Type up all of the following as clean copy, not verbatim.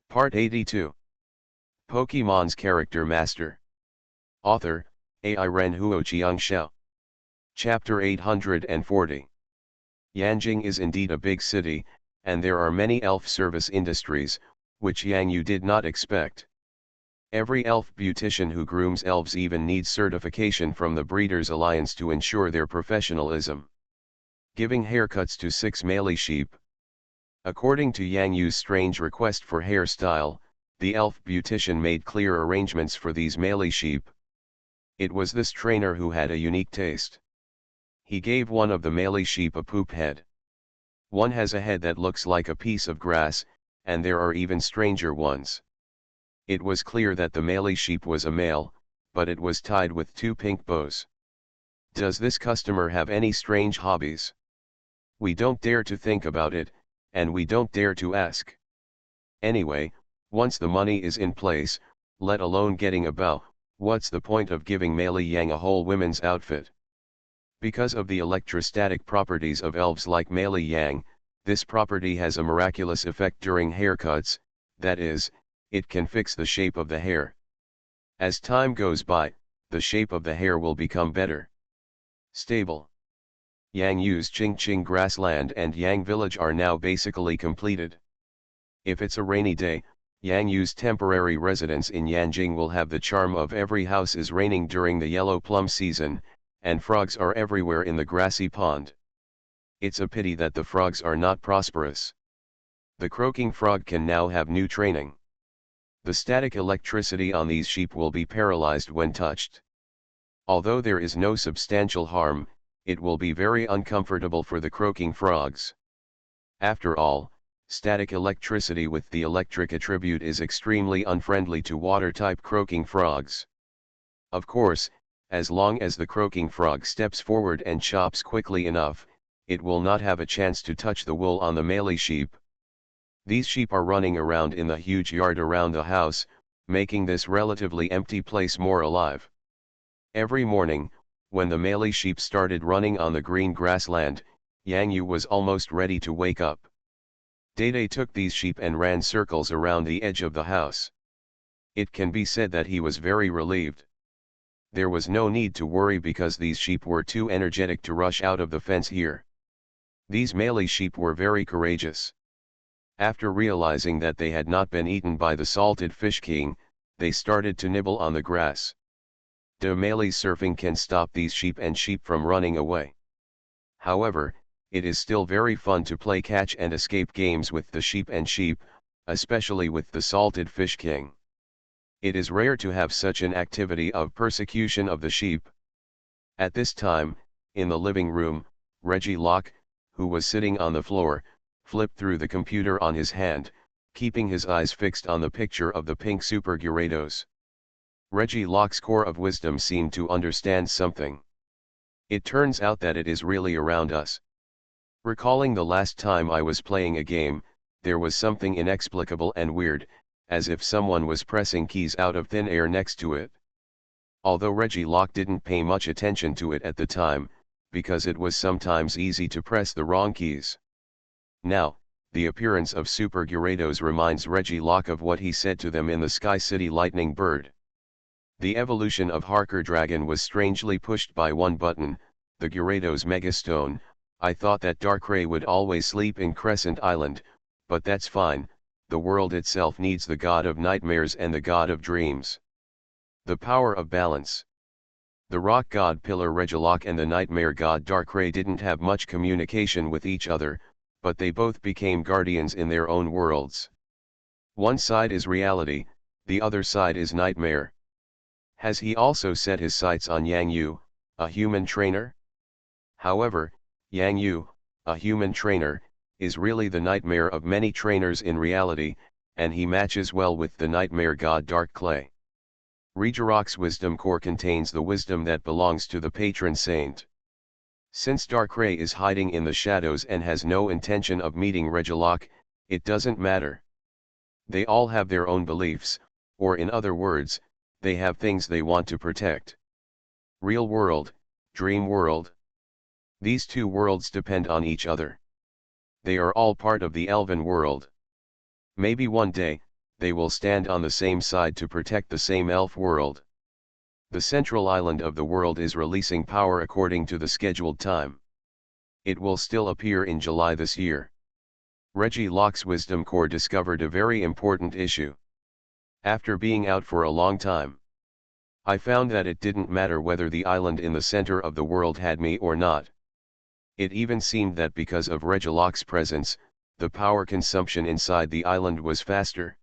Part 82. Pokemon's Character Master. Author, Ai Ren Huoqiang Xiao. Chapter 840. Yanjing is indeed a big city, and there are many elf service industries, which Yang Yu did not expect. Every elf beautician who grooms elves even needs certification from the Breeders' Alliance to ensure their professionalism. Giving haircuts to 6 male sheep. According to Yang Yu's strange request for hairstyle, the elf beautician made clear arrangements for these male sheep. It was this trainer who had a unique taste. He gave one of the male sheep a poop head. One has a head that looks like a piece of grass, and there are even stranger ones. It was clear that the male sheep was a male, but it was tied with 2 pink bows. Does this customer have any strange hobbies? We don't dare to think about it, and we don't dare to ask. Anyway, once the money is in place, let alone getting a bow, what's the point of giving Mei Yang a whole women's outfit? Because of the electrostatic properties of elves like Mei Yang, this property has a miraculous effect during haircuts, that is, it can fix the shape of the hair. As time goes by, the shape of the hair will become better. Stable. Yang Yu's Qingqing grassland and Yang village are now basically completed. If it's a rainy day, Yang Yu's temporary residence in Yanjing will have the charm of every house is raining during the yellow plum season, and frogs are everywhere in the grassy pond. It's a pity that the frogs are not prosperous. The croaking frog can now have new training. The static electricity on these sheep will be paralyzed when touched. Although there is no substantial harm, it will be very uncomfortable for the croaking frogs. After all, static electricity with the electric attribute is extremely unfriendly to water-type croaking frogs. Of course, as long as the croaking frog steps forward and chops quickly enough, it will not have a chance to touch the wool on the male sheep. These sheep are running around in the huge yard around the house, making this relatively empty place more alive. Every morning, when the male sheep started running on the green grassland, Yang Yu was almost ready to wake up. Dede took these sheep and ran circles around the edge of the house. It can be said that he was very relieved. There was no need to worry because these sheep were too energetic to rush out of the fence here. These male sheep were very courageous. After realizing that they had not been eaten by the salted fish king, they started to nibble on the grass. De male surfing can stop these sheep from running away. However, it is still very fun to play catch and escape games with the sheep, especially with the salted fish king. It is rare to have such an activity of persecution of the sheep. At this time, in the living room, Reggie Locke, who was sitting on the floor, flipped through the computer on his hand, keeping his eyes fixed on the picture of the pink super Gyarados. Reggie Locke's core of wisdom seemed to understand something. It turns out that it is really around us. Recalling the last time I was playing a game, there was something inexplicable and weird, as if someone was pressing keys out of thin air next to it. Although Reggie Locke didn't pay much attention to it at the time, because it was sometimes easy to press the wrong keys. Now, the appearance of Super Gyarados reminds Reggie Locke of what he said to them in the Sky City Lightning Bird. The evolution of Harker Dragon was strangely pushed by one button, the Gyarados Megastone. I thought that Darkrai would always sleep in Crescent Island, but that's fine, the world itself needs the god of nightmares and the god of dreams. The power of balance. The rock god Pillar Regielocke and the nightmare god Darkrai didn't have much communication with each other, but they both became guardians in their own worlds. One side is reality, the other side is nightmare. Has he also set his sights on Yang Yu, a human trainer? However, Yang Yu, a human trainer, is really the nightmare of many trainers in reality, and he matches well with the nightmare god Dark Clay. Regielocke's wisdom core contains the wisdom that belongs to the patron saint. Since Darkrai is hiding in the shadows and has no intention of meeting Regielocke, it doesn't matter. They all have their own beliefs, or in other words, they have things they want to protect. Real world, dream world. These two worlds depend on each other. They are all part of the elven world. Maybe one day, they will stand on the same side to protect the same elf world. The central island of the world is releasing power according to the scheduled time. It will still appear in July this year. Reggie Locke's wisdom core discovered a very important issue. After being out for a long time, I found that it didn't matter whether the island in the center of the world had me or not. It even seemed that because of Reggie Locke's presence, the power consumption inside the island was faster.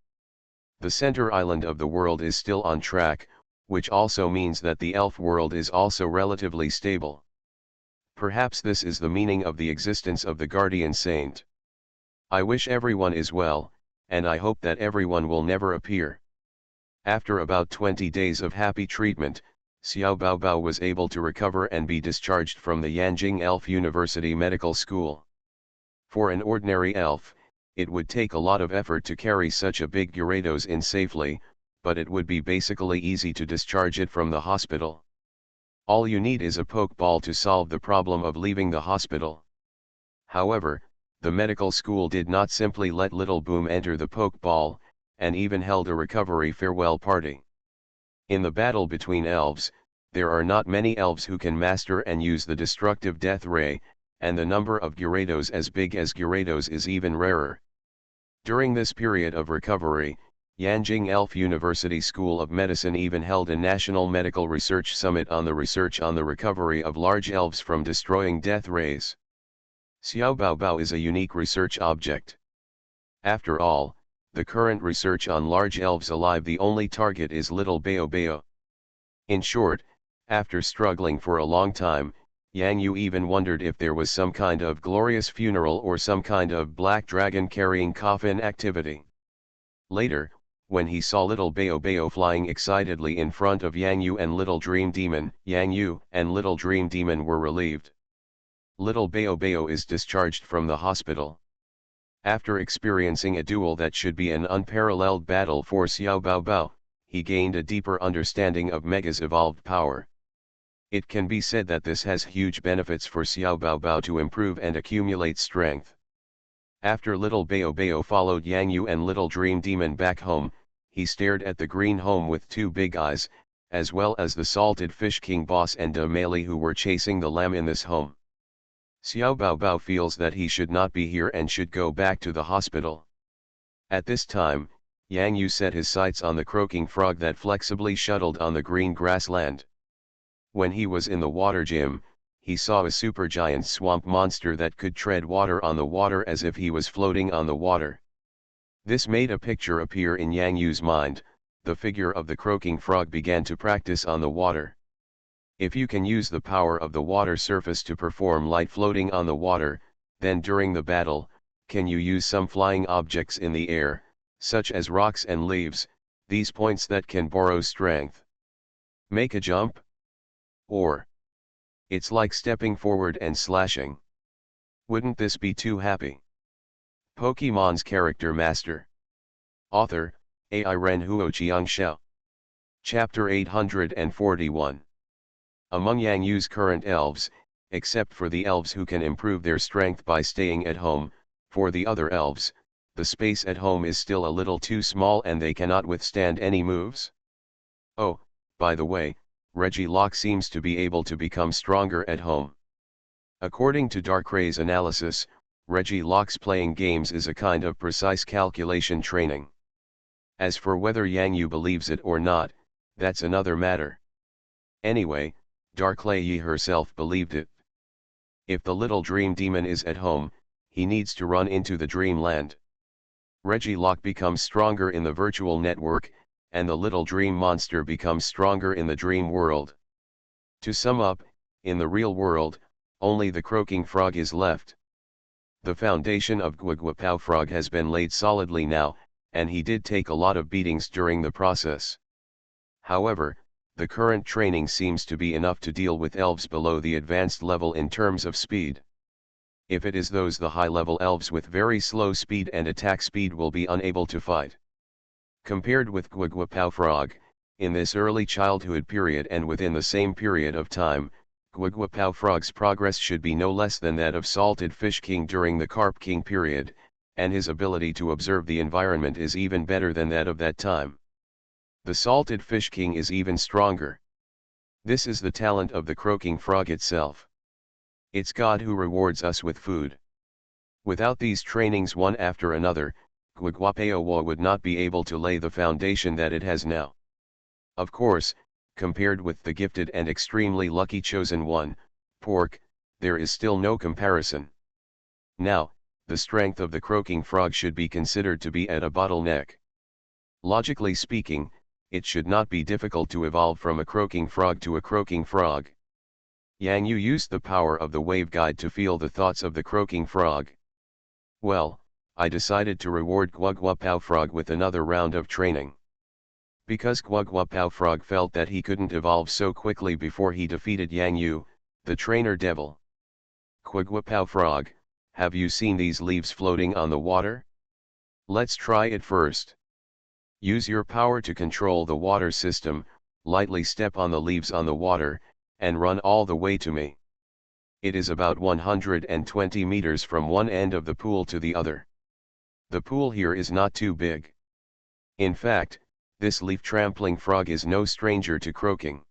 The center island of the world is still on track, which also means that the elf world is also relatively stable. Perhaps this is the meaning of the existence of the guardian saint. I wish everyone is well, and I hope that everyone will never appear. After about 20 days of happy treatment, Xiao Baobao was able to recover and be discharged from the Yanjing Elf University Medical School. For an ordinary elf, it would take a lot of effort to carry such a big Gyarados in safely, but it would be basically easy to discharge it from the hospital. All you need is a Pokeball to solve the problem of leaving the hospital. However, the medical school did not simply let Little Boom enter the Pokeball, and even held a recovery farewell party. In the battle between elves, there are not many elves who can master and use the destructive Death Ray, and the number of Gyarados as big as Gyarados is even rarer. During this period of recovery, Yanjing Elf University School of Medicine even held a National Medical Research Summit on the research on the recovery of large elves from destroying Death Rays. Xiao Baobao is a unique research object. After all, the current research on large elves alive, the only target is Little Baobao. In short, after struggling for a long time, Yang Yu even wondered if there was some kind of glorious funeral or some kind of black dragon carrying coffin activity. Later, when he saw Little Baobao flying excitedly in front of Yang Yu and Little Dream Demon, Yang Yu and Little Dream Demon were relieved. Little Baobao is discharged from the hospital. After experiencing a duel that should be an unparalleled battle for Xiao Baobao, he gained a deeper understanding of Mega's evolved power. It can be said that this has huge benefits for Xiao Baobao to improve and accumulate strength. After Little Baobao followed Yang Yu and Little Dream Demon back home, he stared at the green home with two big eyes, as well as the Salted Fish King boss and Dameli who were chasing the lamb in this home. Xiao Baobao feels that he should not be here and should go back to the hospital. At this time, Yang Yu set his sights on the croaking frog that flexibly shuttled on the green grassland. When he was in the water gym, he saw a supergiant swamp monster that could tread water on the water as if he was floating on the water. This made a picture appear in Yang Yu's mind. The figure of the croaking frog began to practice on the water. If you can use the power of the water surface to perform light floating on the water, then during the battle, can you use some flying objects in the air, such as rocks and leaves, these points that can borrow strength? Make a jump? Or, it's like stepping forward and slashing. Wouldn't this be too happy? Pokémon's Character Master. Author, AI Renhuo Qiangxiao. Chapter 841. Among Yang Yu's current elves, except for the elves who can improve their strength by staying at home, for the other elves, the space at home is still a little too small and they cannot withstand any moves. Oh, by the way, Reggie Locke seems to be able to become stronger at home. According to Darkray's analysis, Reggie Locke's playing games is a kind of precise calculation training. As for whether Yang Yu believes it or not, that's another matter. Anyway, Darkrai herself believed it. If the Little Dream Demon is at home, he needs to run into the Dreamland. Reggie Locke becomes stronger in the virtual network, and the Little Dream Monster becomes stronger in the dream world. To sum up, in the real world, only the croaking frog is left. The foundation of Guaguapao Frog has been laid solidly now, and he did take a lot of beatings during the process. However, the current training seems to be enough to deal with elves below the advanced level in terms of speed. If it is those, the high-level elves with very slow speed and attack speed will be unable to fight. Compared with Guaguapao Frog, in this early childhood period and within the same period of time, Guaguapao Frog's progress should be no less than that of Salted Fish King during the Carp King period, and his ability to observe the environment is even better than that of that time. The salted fish king is even stronger. This is the talent of the croaking frog itself. It's God who rewards us with food. Without these trainings one after another, Gwagwapaowa would not be able to lay the foundation that it has now. Of course, compared with the gifted and extremely lucky chosen one, pork, there is still no comparison. Now, the strength of the croaking frog should be considered to be at a bottleneck. Logically speaking, it should not be difficult to evolve from a croaking frog to a croaking frog. Yang Yu used the power of the waveguide to feel the thoughts of the croaking frog. Well, I decided to reward Gwagwapao Frog with another round of training. Because Gwagwapao Frog felt that he couldn't evolve so quickly before he defeated Yang Yu, the trainer devil. Gwagwapao Frog, have you seen these leaves floating on the water? Let's try it first. Use your power to control the water system, lightly step on the leaves on the water, and run all the way to me. It is about 120 meters from one end of the pool to the other. The pool here is not too big. In fact, this leaf-trampling frog is no stranger to croaking.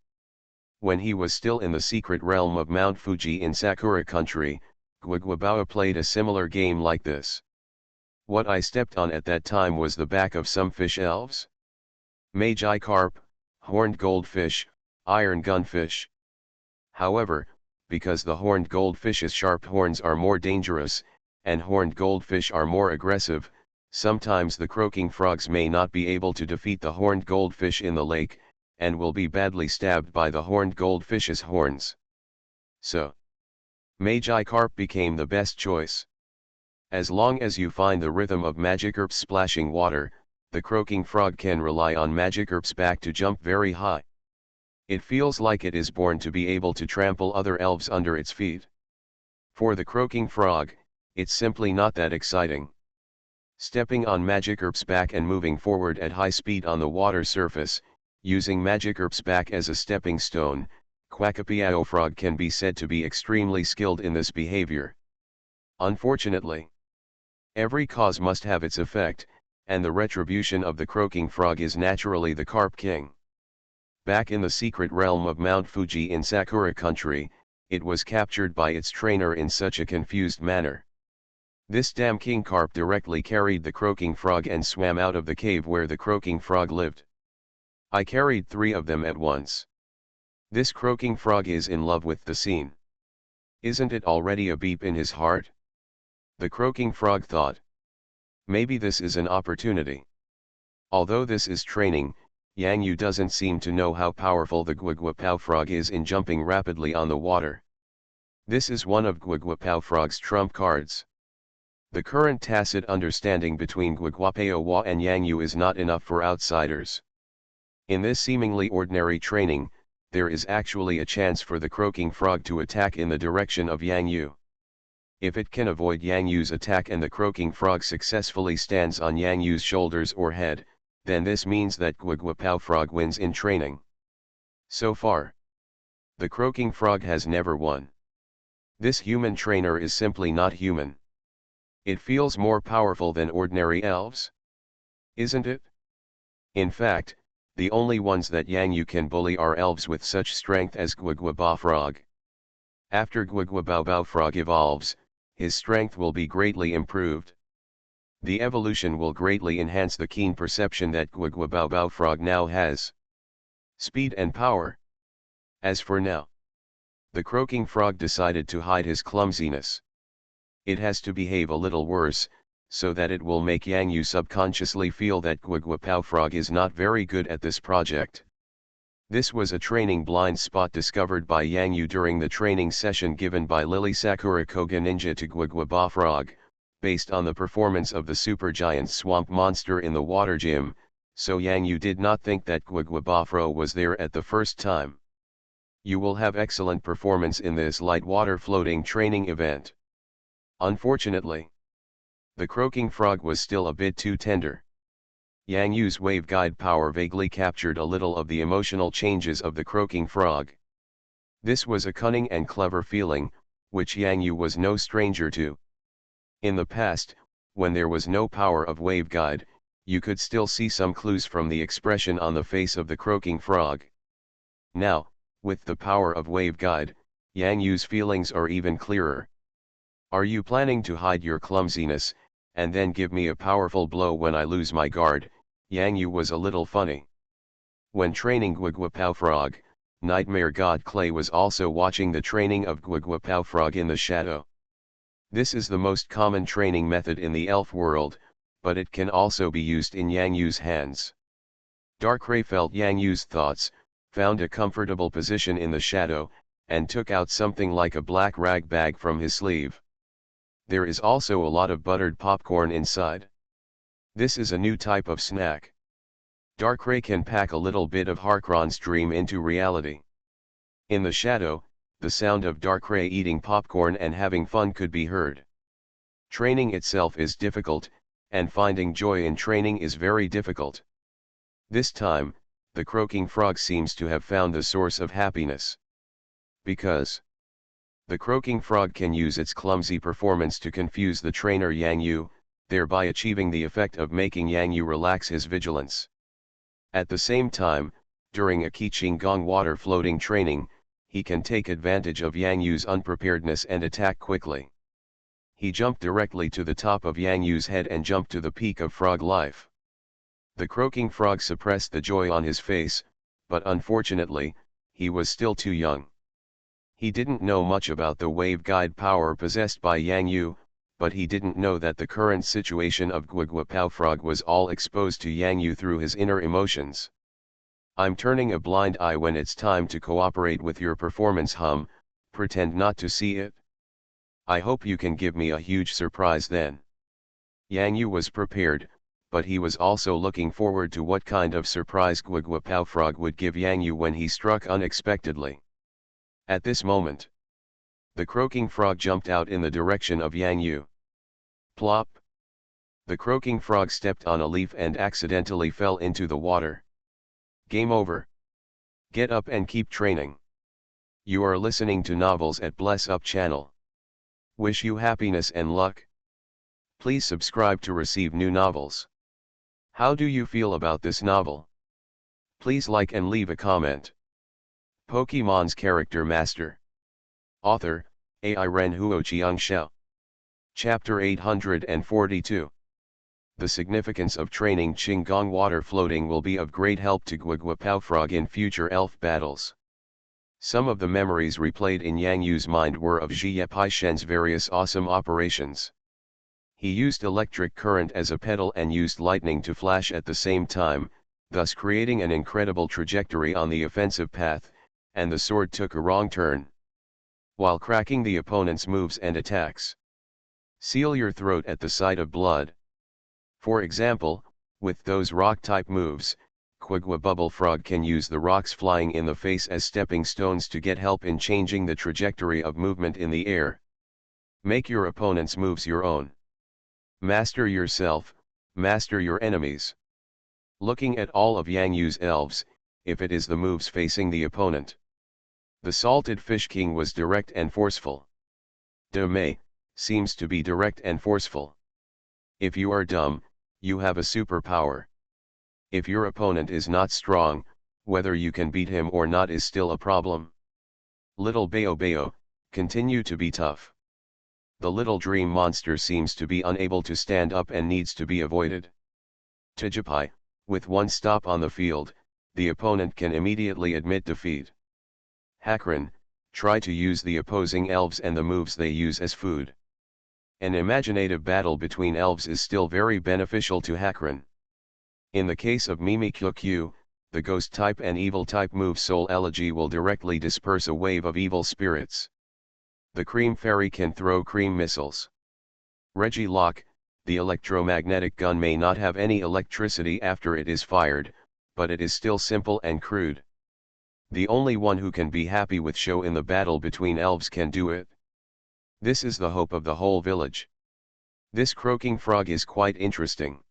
When he was still in the secret realm of Mount Fuji in Sakura country, Gwagwabawa played a similar game like this. What I stepped on at that time was the back of some fish elves. Magi carp, horned goldfish, iron gunfish. However, because the horned goldfish's sharp horns are more dangerous, and horned goldfish are more aggressive, sometimes the croaking frogs may not be able to defeat the horned goldfish in the lake, and will be badly stabbed by the horned goldfish's horns. So, Magi carp became the best choice. As long as you find the rhythm of Magikarp's splashing water, the croaking frog can rely on Magikarp's back to jump very high. It feels like it is born to be able to trample other elves under its feet. For the croaking frog, it's simply not that exciting. Stepping on Magikarp's back and moving forward at high speed on the water surface, using Magikarp's back as a stepping stone, Quackapiao frog can be said to be extremely skilled in this behavior. Unfortunately, every cause must have its effect, and the retribution of the croaking frog is naturally the carp king. Back in the secret realm of Mount Fuji in Sakura country, it was captured by its trainer in such a confused manner. This damn king carp directly carried the croaking frog and swam out of the cave where the croaking frog lived. I carried 3 of them at once. This croaking frog is in love with the scene. Isn't it already a beep in his heart? The croaking frog thought. Maybe this is an opportunity. Although this is training, Yang Yu doesn't seem to know how powerful the Gwagwapao frog is in jumping rapidly on the water. This is one of Gwagwapao frog's trump cards. The current tacit understanding between Gwagwapaowa and Yang Yu is not enough for outsiders. In this seemingly ordinary training, there is actually a chance for the croaking frog to attack in the direction of Yang Yu. If it can avoid Yang Yu's attack and the croaking frog successfully stands on Yang Yu's shoulders or head, then this means that Gwagwapao frog wins in training. So far, the croaking frog has never won. This human trainer is simply not human. It feels more powerful than ordinary elves. Isn't it? In fact, the only ones that Yang Yu can bully are elves with such strength as Gwagwabao frog. After Gwagwabao frog evolves, his strength will be greatly improved. The evolution will greatly enhance the keen perception that Gwagwabao frog now has. Speed and power. As for now, the croaking frog decided to hide his clumsiness. It has to behave a little worse, so that it will make Yang Yu subconsciously feel that Gwagwapao frog is not very good at this project. This was a training blind spot discovered by Yang Yu during the training session given by Lily Sakura Koga Ninja to Gwagwabao frog, based on the performance of the supergiant swamp monster in the water gym, so Yang Yu did not think that Gwagwabao frog was there at the first time. You will have excellent performance in this light water floating training event. Unfortunately, the croaking frog was still a bit too tender. Yang Yu's waveguide power vaguely captured a little of the emotional changes of the croaking frog. This was a cunning and clever feeling, which Yang Yu was no stranger to. In the past, When there was no power of waveguide, you could still see some clues from the expression on the face of the croaking frog. Now, with the power of waveguide, Yang Yu's feelings are even clearer. Are you planning to hide your clumsiness, and then give me a powerful blow when I lose my guard? Yang Yu was a little funny. When training Guiguapao Frog, Nightmare God Clay was also watching the training of Guiguapao Frog in the shadow. This is the most common training method in the elf world, but it can also be used in Yang Yu's hands. Darkrai felt Yang Yu's thoughts, found a comfortable position in the shadow, and took out something like a black rag bag from his sleeve. There is also a lot of buttered popcorn inside. This is a new type of snack. Darkrai can pack a little bit of Harkron's dream into reality. In the shadow, the sound of Darkrai eating popcorn and having fun could be heard. Training itself is difficult, and finding joy in training is very difficult. This time, the croaking frog seems to have found the source of happiness. Because the croaking frog can use its clumsy performance to confuse the trainer Yang Yu, thereby achieving the effect of making Yang Yu relax his vigilance. At the same time, during a Qiqing Gong water floating training, he can take advantage of Yang Yu's unpreparedness and attack quickly. He jumped directly to the top of Yang Yu's head and jumped to the peak of frog life. The croaking frog suppressed the joy on his face, but unfortunately, he was still too young. He didn't know much about the waveguide power possessed by Yang Yu, but he didn't know that the current situation of Guiguapao Frog was all exposed to Yang Yu through his inner emotions. I'm turning a blind eye when it's time to cooperate with your performance. Pretend not to see it. I hope you can give me a huge surprise then. Yang Yu was prepared, but he was also looking forward to what kind of surprise Guiguapao Frog would give Yang Yu when he struck unexpectedly. At this moment, the croaking frog jumped out in the direction of Yang Yu. Plop! The croaking frog stepped on a leaf and accidentally fell into the water. Game over. Get up and keep training. You are listening to novels at Bless Up channel. Wish you happiness and luck. Please subscribe to receive new novels. How do you feel about this novel? Please like and leave a comment. Pokemon's Character Master. Author, AI Renhuo Xiangxiao. Chapter 842. The significance of training Qinggong water floating will be of great help to Guiguapao Frog in future elf battles. Some of the memories replayed in Yang Yu's mind were of Jie Paishen's various awesome operations. He used electric current as a pedal and used lightning to flash at the same time, thus creating an incredible trajectory on the offensive path, and the sword took a wrong turn, while cracking the opponent's moves and attacks. Seal your throat at the sight of blood. For example, with those rock-type moves, Guiguapao Frog can use the rocks flying in the face as stepping stones to get help in changing the trajectory of movement in the air. Make your opponent's moves your own. Master yourself, master your enemies. Looking at all of Yang Yu's elves, if it is the moves facing the opponent. The Salted Fish King was direct and forceful. De Mei seems to be direct and forceful. If you are dumb, you have a superpower. If your opponent is not strong, whether you can beat him or not is still a problem. Little Bayo Bayo, continue to be tough. The little dream monster seems to be unable to stand up and needs to be avoided. Tijipai, with one stop on the field, the opponent can immediately admit defeat. Hakron, try to use the opposing elves and the moves they use as food. An imaginative battle between elves is still very beneficial to Hakron. In the case of Mimikyu, the ghost type and evil type move Soul Elegy will directly disperse a wave of evil spirits. The Cream Fairy can throw cream missiles. Regilock, the electromagnetic gun may not have any electricity after it is fired, but it is still simple and crude. The only one who can be happy with show in the battle between elves can do it. This is the hope of the whole village. This croaking frog is quite interesting.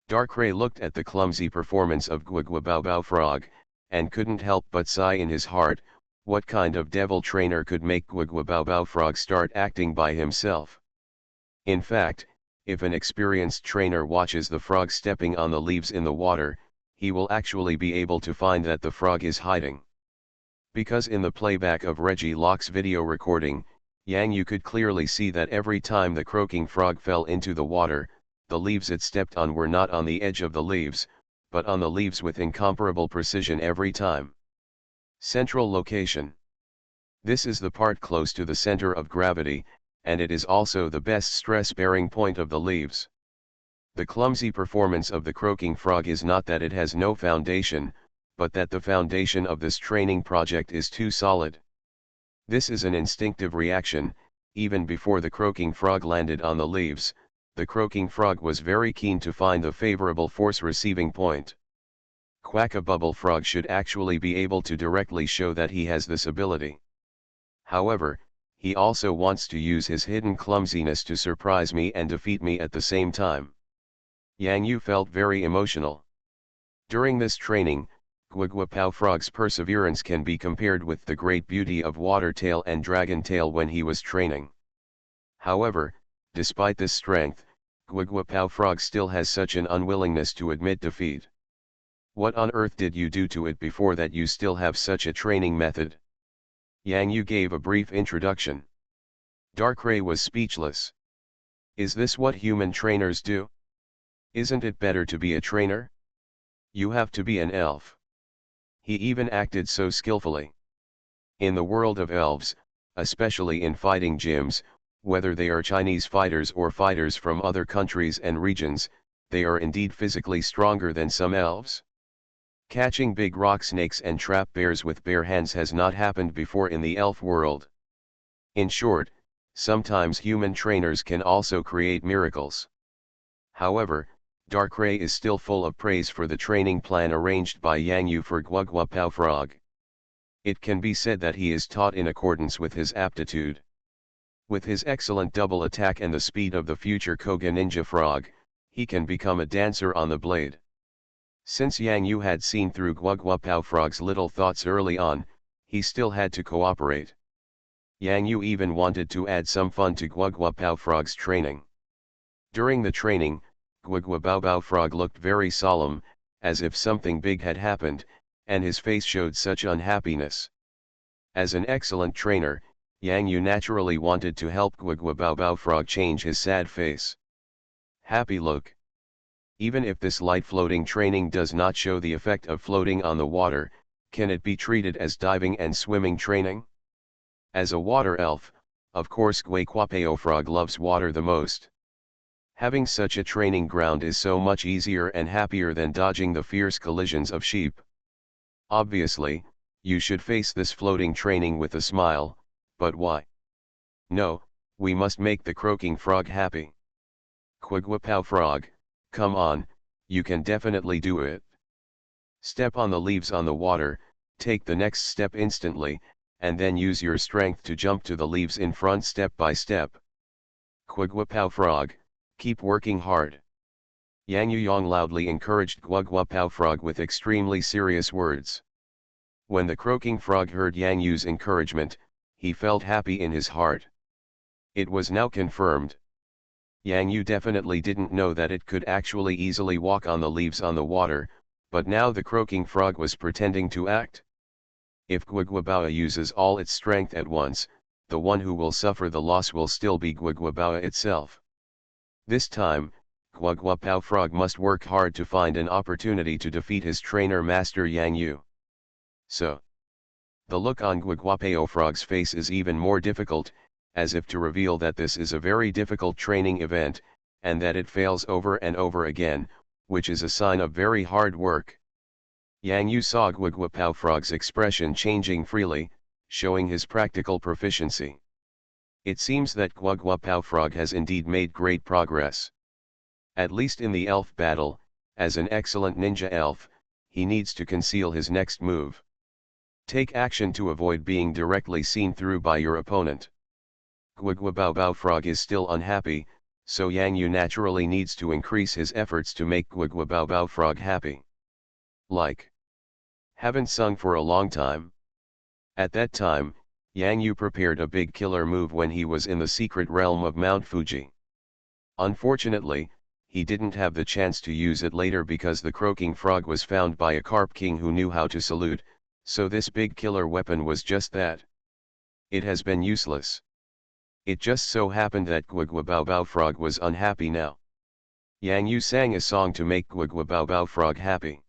Darkrai looked at the clumsy performance of Guiguapao Frog, and couldn't help but sigh in his heart. What kind of devil trainer could make Guiguapao Frog start acting by himself? In fact, If an experienced trainer watches the frog stepping on the leaves in the water, he will actually be able to find that the frog is hiding. Because in the playback of Reggie Locke's video recording, Yang Yu could clearly see that every time the croaking frog fell into the water, the leaves it stepped on were not on the edge of the leaves, but on the leaves with incomparable precision every time. Central location. This is the part close to the center of gravity, and it is also the best stress-bearing point of the leaves. The clumsy performance of the croaking frog is not that it has no foundation, but that the foundation of this training project is too solid. This is an instinctive reaction. Even before the croaking frog landed on the leaves, the croaking frog was very keen to find the favorable force receiving point. Quack-a-bubble frog should actually be able to directly show that he has this ability. However, he also wants to use his hidden clumsiness to surprise me and defeat me at the same time. Yang Yu felt very emotional. During this training, Guaguapao frog's perseverance can be compared with the great beauty of Watertail and Dragontail when he was training. However, despite this strength, Guaguapao frog still has such an unwillingness to admit defeat. What on earth did you do to it before that you still have such a training method? Yang Yu gave a brief introduction. Darkrai was speechless. Is this what human trainers do? Isn't it better to be a trainer? You have to be an elf. He even acted so skillfully. In the world of elves, especially in fighting gyms, whether they are Chinese fighters or fighters from other countries and regions, they are indeed physically stronger than some elves. Catching big rock snakes and trap bears with bare hands has not happened before in the elf world. In short, sometimes human trainers can also create miracles. However, Darkrai is still full of praise for the training plan arranged by Yang Yu for Guaguapao frog. It can be said that he is taught in accordance with his aptitude. With his excellent double attack and the speed of the future Koga Ninja frog, he can become a dancer on the blade. Since Yang Yu had seen through Guaguapao frog's little thoughts early on, he still had to cooperate. Yang Yu even wanted to add some fun to Guaguapao frog's training. During the training, Guaguapao frog looked very solemn, as if something big had happened, and his face showed such unhappiness. As an excellent trainer, Yang Yu naturally wanted to help Guaguapao frog change his sad face. Happy look. Even if this light floating training does not show the effect of floating on the water, can it be treated as diving and swimming training? As a water elf, of course Guaguapao frog loves water the most. Having such a training ground is so much easier and happier than dodging the fierce collisions of sheep. Obviously, you should face this floating training with a smile, but why? No, we must make the croaking frog happy. Guaguapao frog, come on, you can definitely do it. Step on the leaves on the water, take the next step instantly, and then use your strength to jump to the leaves in front step by step. Guaguapao frog, keep working hard. Yang Yuyong loudly encouraged Guaguapao frog with extremely serious words. When the croaking frog heard Yang Yu's encouragement, he felt happy in his heart. It was now confirmed. Yang Yu definitely didn't know that it could actually easily walk on the leaves on the water, but now the croaking frog was pretending to act. If Guaguapao uses all its strength at once, the one who will suffer the loss will still be Guaguapao itself. This time, Guaguapao frog must work hard to find an opportunity to defeat his trainer master Yang Yu. So, the look on Guaguapao frog's face is even more difficult, as if to reveal that this is a very difficult training event, and that it fails over and over again, which is a sign of very hard work. Yang Yu saw Guaguapao frog's expression changing freely, showing his practical proficiency. It seems that Guaguapao frog has indeed made great progress. At least in the elf battle, as an excellent ninja elf, he needs to conceal his next move. Take action to avoid being directly seen through by your opponent. Guaguapao frog is still unhappy, so Yang Yu naturally needs to increase his efforts to make Guaguapao frog happy. Like, haven't sung for a long time. At that time, Yang Yu prepared a big killer move when he was in the secret realm of Mount Fuji. Unfortunately, he didn't have the chance to use it later because the croaking frog was found by a carp king who knew how to salute, so this big killer weapon was just that. It has been useless. It just so happened that Gwigwa Bao Bao Frog was unhappy now. Yang Yu sang a song to make Gwigwa Bao Bao Frog happy.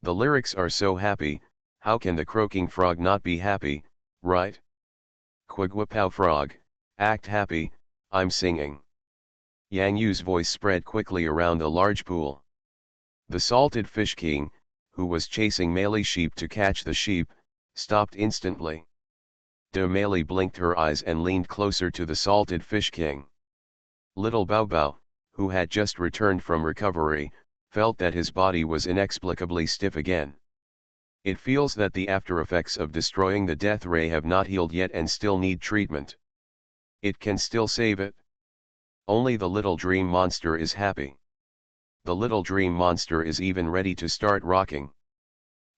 The lyrics are so happy, how can the croaking frog not be happy, right? Gwigwa Bao Frog, act happy, I'm singing. Yang Yu's voice spread quickly around the large pool. The salted fish king, who was chasing Male sheep to catch the sheep, stopped instantly. De Male blinked her eyes and leaned closer to the salted fish king. Little Bao Bao, who had just returned from recovery, felt that his body was inexplicably stiff again. It feels that the after effects of destroying the death ray have not healed yet and still need treatment. It can still save it. Only the little dream monster is happy. The little dream monster is even ready to start rocking.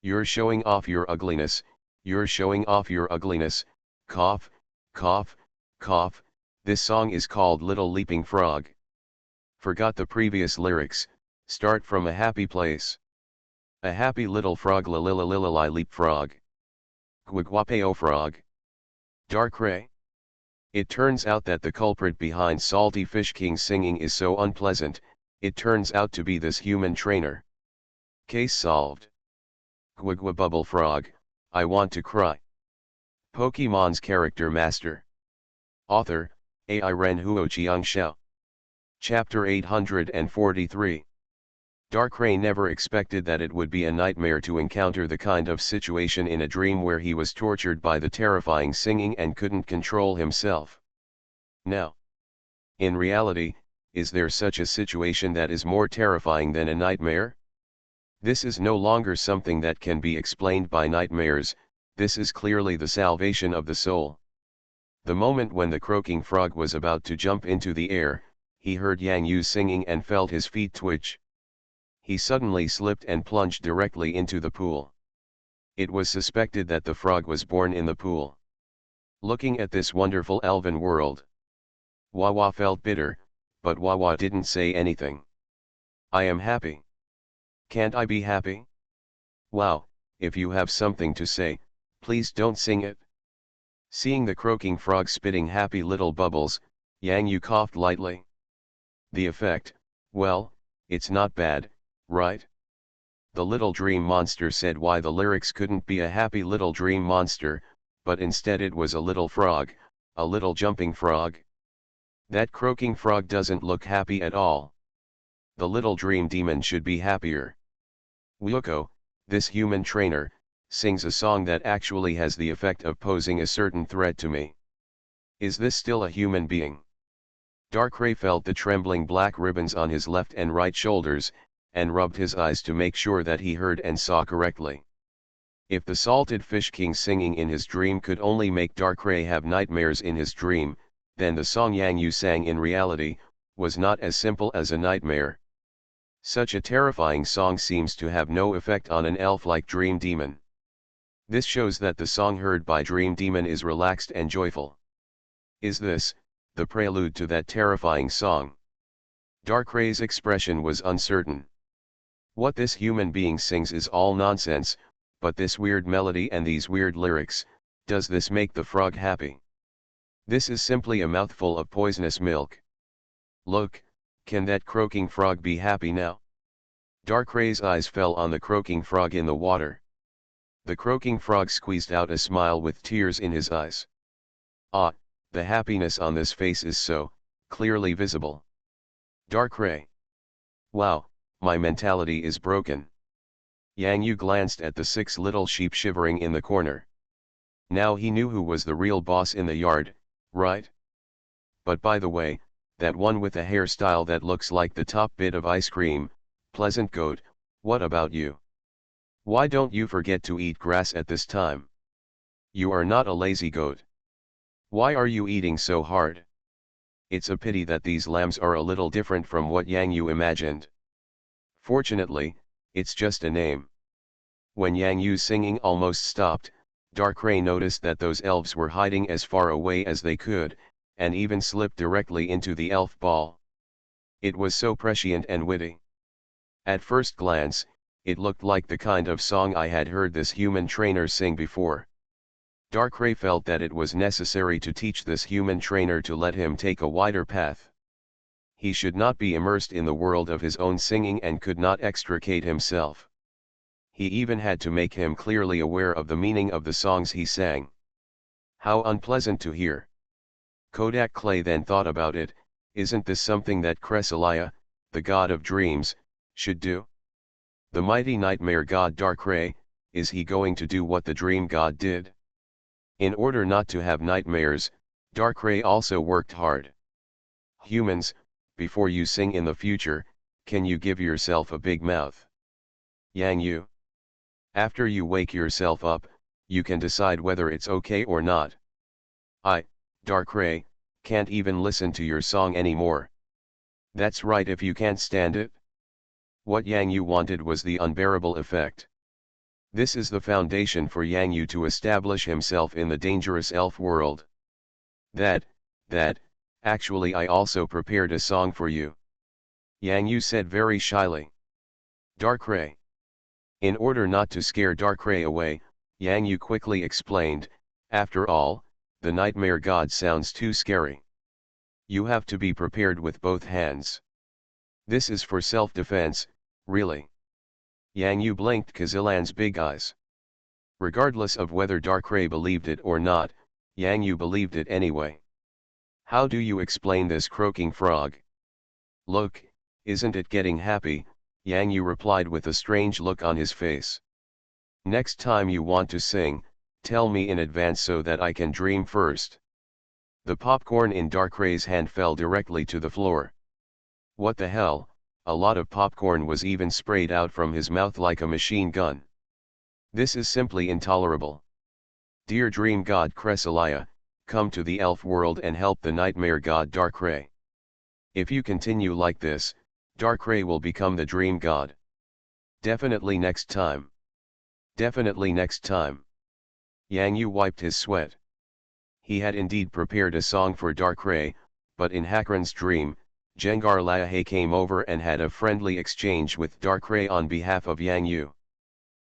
You're showing off your ugliness, you're showing off your ugliness, cough, cough, cough. This song is called Little Leaping Frog. Forgot the previous lyrics, start from a happy place. A happy little frog la lila lila li leap frog. Gwigwapeo frog. Dark Ray. It turns out that the culprit behind Salty Fish King's singing is so unpleasant, it turns out to be this human trainer. Case solved. Gwigwa Bubble Frog, I want to cry. Pokemon's Character Master. Author, AI Ren Huoqiang Xiao. Chapter 843. Darkrai never expected that it would be a nightmare to encounter the kind of situation in a dream where he was tortured by the terrifying singing and couldn't control himself. Now, in reality, is there such a situation that is more terrifying than a nightmare? This is no longer something that can be explained by nightmares, this is clearly the salvation of the soul. The moment when the croaking frog was about to jump into the air, he heard Yang Yu singing and felt his feet twitch. He suddenly slipped and plunged directly into the pool. It was suspected that the frog was born in the pool. Looking at this wonderful elven world, Wawa felt bitter, but Wawa didn't say anything. I am happy. Can't I be happy? Wow, if you have something to say, please don't sing it. Seeing the croaking frog spitting happy little bubbles, Yang Yu coughed lightly. The effect, well, it's not bad, right? The little dream monster said why the lyrics couldn't be a happy little dream monster, but instead it was a little frog, a little jumping frog. That croaking frog doesn't look happy at all. The little dream demon should be happier. Wyuko, this human trainer, sings a song that actually has the effect of posing a certain threat to me. Is this still a human being? Darkrai felt the trembling black ribbons on his left and right shoulders, and rubbed his eyes to make sure that he heard and saw correctly. If the salted fish king singing in his dream could only make Darkrai have nightmares in his dream, then the song Yang Yu sang in reality, was not as simple as a nightmare. Such a terrifying song seems to have no effect on an elf-like dream demon. This shows that the song heard by dream demon is relaxed and joyful. Is this the prelude to that terrifying song? Darkrai's expression was uncertain. What this human being sings is all nonsense, but this weird melody and these weird lyrics, does this make the frog happy? This is simply a mouthful of poisonous milk. Look, can that croaking frog be happy now? Darkrai's eyes fell on the croaking frog in the water. The croaking frog squeezed out a smile with tears in his eyes. Ah, the happiness on this face is so clearly visible. Darkrai. Wow, my mentality is broken. Yang Yu glanced at the 6 little sheep shivering in the corner. Now he knew who was the real boss in the yard, right? But by the way, that one with a hairstyle that looks like the top bit of ice cream, Pleasant Goat, what about you? Why don't you forget to eat grass at this time? You are not a lazy goat. Why are you eating so hard? It's a pity that these lambs are a little different from what Yang Yu imagined. Fortunately, it's just a name. When Yang Yu's singing almost stopped, Darkrai noticed that those elves were hiding as far away as they could, and even slipped directly into the elf ball. It was so prescient and witty. At first glance, it looked like the kind of song I had heard this human trainer sing before. Darkrai felt that it was necessary to teach this human trainer to let him take a wider path. He should not be immersed in the world of his own singing and could not extricate himself. He even had to make him clearly aware of the meaning of the songs he sang. How unpleasant to hear. Kodak Clay then thought about it. Isn't this something that Cresselia, the god of dreams, should do? The mighty nightmare god Darkrai, is he going to do what the dream god did? In order not to have nightmares, Darkrai also worked hard. Humans, before you sing in the future, can you give yourself a big mouth? Yang Yu. After you wake yourself up, you can decide whether it's okay or not. Darkrai, can't even listen to your song anymore. That's right, if you can't stand it. What Yang Yu wanted was the unbearable effect. This is the foundation for Yang Yu to establish himself in the dangerous elf world. Actually I also prepared a song for you. Yang Yu said very shyly. Darkrai. In order not to scare Darkrai away, Yang Yu quickly explained, after all, the nightmare god sounds too scary. You have to be prepared with both hands. This is for self-defense, really. Yang Yu blinked Kazilan's big eyes. Regardless of whether Darkrai believed it or not, Yang Yu believed it anyway. How do you explain this croaking frog? Look, isn't it getting happy? Yang Yu replied with a strange look on his face. Next time you want to sing, tell me in advance so that I can dream first. The popcorn in Darkrai's hand fell directly to the floor. What the hell, a lot of popcorn was even sprayed out from his mouth like a machine gun. This is simply intolerable. Dear dream god Cresselia, come to the elf world and help the nightmare god Darkrai. If you continue like this, Darkrai will become the dream god. Definitely next time. Definitely next time. Yang Yu wiped his sweat. He had indeed prepared a song for Darkrai, but in Hakran's dream, Jengar Lahe came over and had a friendly exchange with Darkrai on behalf of Yang Yu.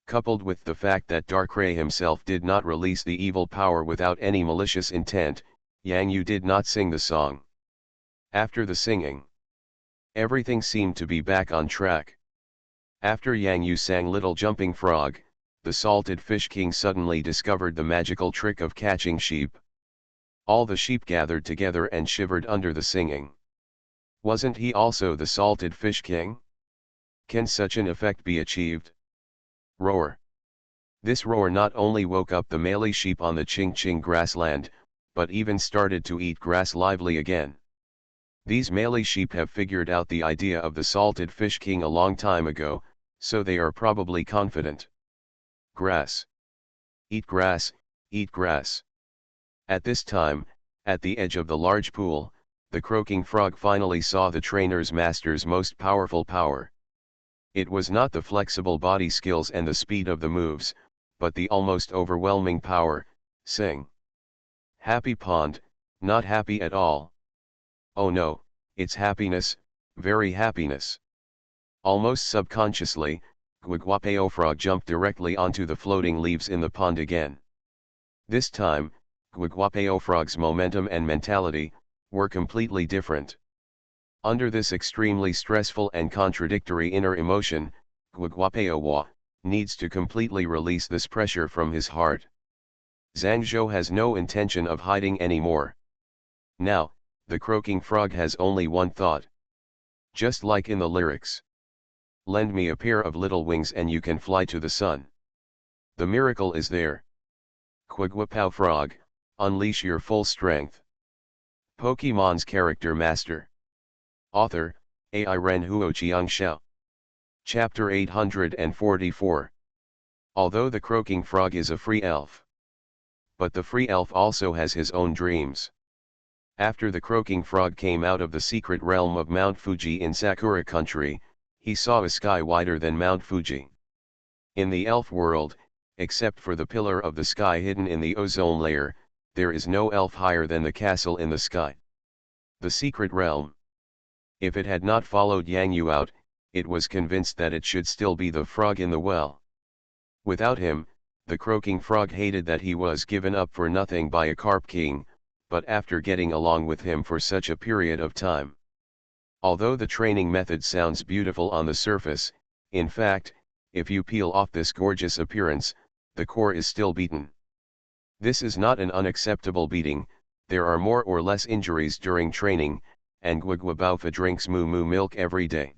Coupled with the fact that Darkrai himself did not release the evil power without any malicious intent, Yang Yu did not sing the song. After the singing, everything seemed to be back on track. After Yang Yu sang Little Jumping Frog, the Salted Fish King suddenly discovered the magical trick of catching sheep. All the sheep gathered together and shivered under the singing. Wasn't he also the Salted Fish King? Can such an effect be achieved? Roar. This roar not only woke up the Malay sheep on the Ching Ching grassland, but even started to eat grass lively again. These Malay sheep have figured out the idea of the Salted Fish King a long time ago, so they are probably confident. Grass. Eat grass, eat grass. At this time, at the edge of the large pool, the croaking frog finally saw the trainer's master's most powerful power. It was not the flexible body skills and the speed of the moves, but the almost overwhelming power. Sing. Happy pond, not happy at all. Oh no, it's happiness, very happiness. Almost subconsciously, Guiguapeo frog jumped directly onto the floating leaves in the pond again. This time, Guiguapeo frog's momentum and mentality were completely different. Under this extremely stressful and contradictory inner emotion, Guiguapeo needs to completely release this pressure from his heart. Zhang Zhou has no intention of hiding anymore. Now, the croaking frog has only one thought. Just like in the lyrics. Lend me a pair of little wings and you can fly to the sun. The miracle is there. Guiguapao frog, unleash your full strength. Pokemon's Character Master. Author, AI Ren Huo Chiang Xiao. Chapter 844. Although the croaking frog is a free elf. But the free elf also has his own dreams. After the croaking frog came out of the secret realm of Mount Fuji in Sakura country, he saw a sky wider than Mount Fuji. In the elf world, except for the pillar of the sky hidden in the ozone layer, there is no elf higher than the castle in the sky. The secret realm. If it had not followed Yang Yu out, it was convinced that it should still be the frog in the well. Without him, the croaking frog hated that he was given up for nothing by a carp king, but after getting along with him for such a period of time. Although the training method sounds beautiful on the surface, in fact, if you peel off this gorgeous appearance, the core is still beaten. This is not an unacceptable beating. There are more or less injuries during training, and Gwagwabaufa drinks moo moo milk every day.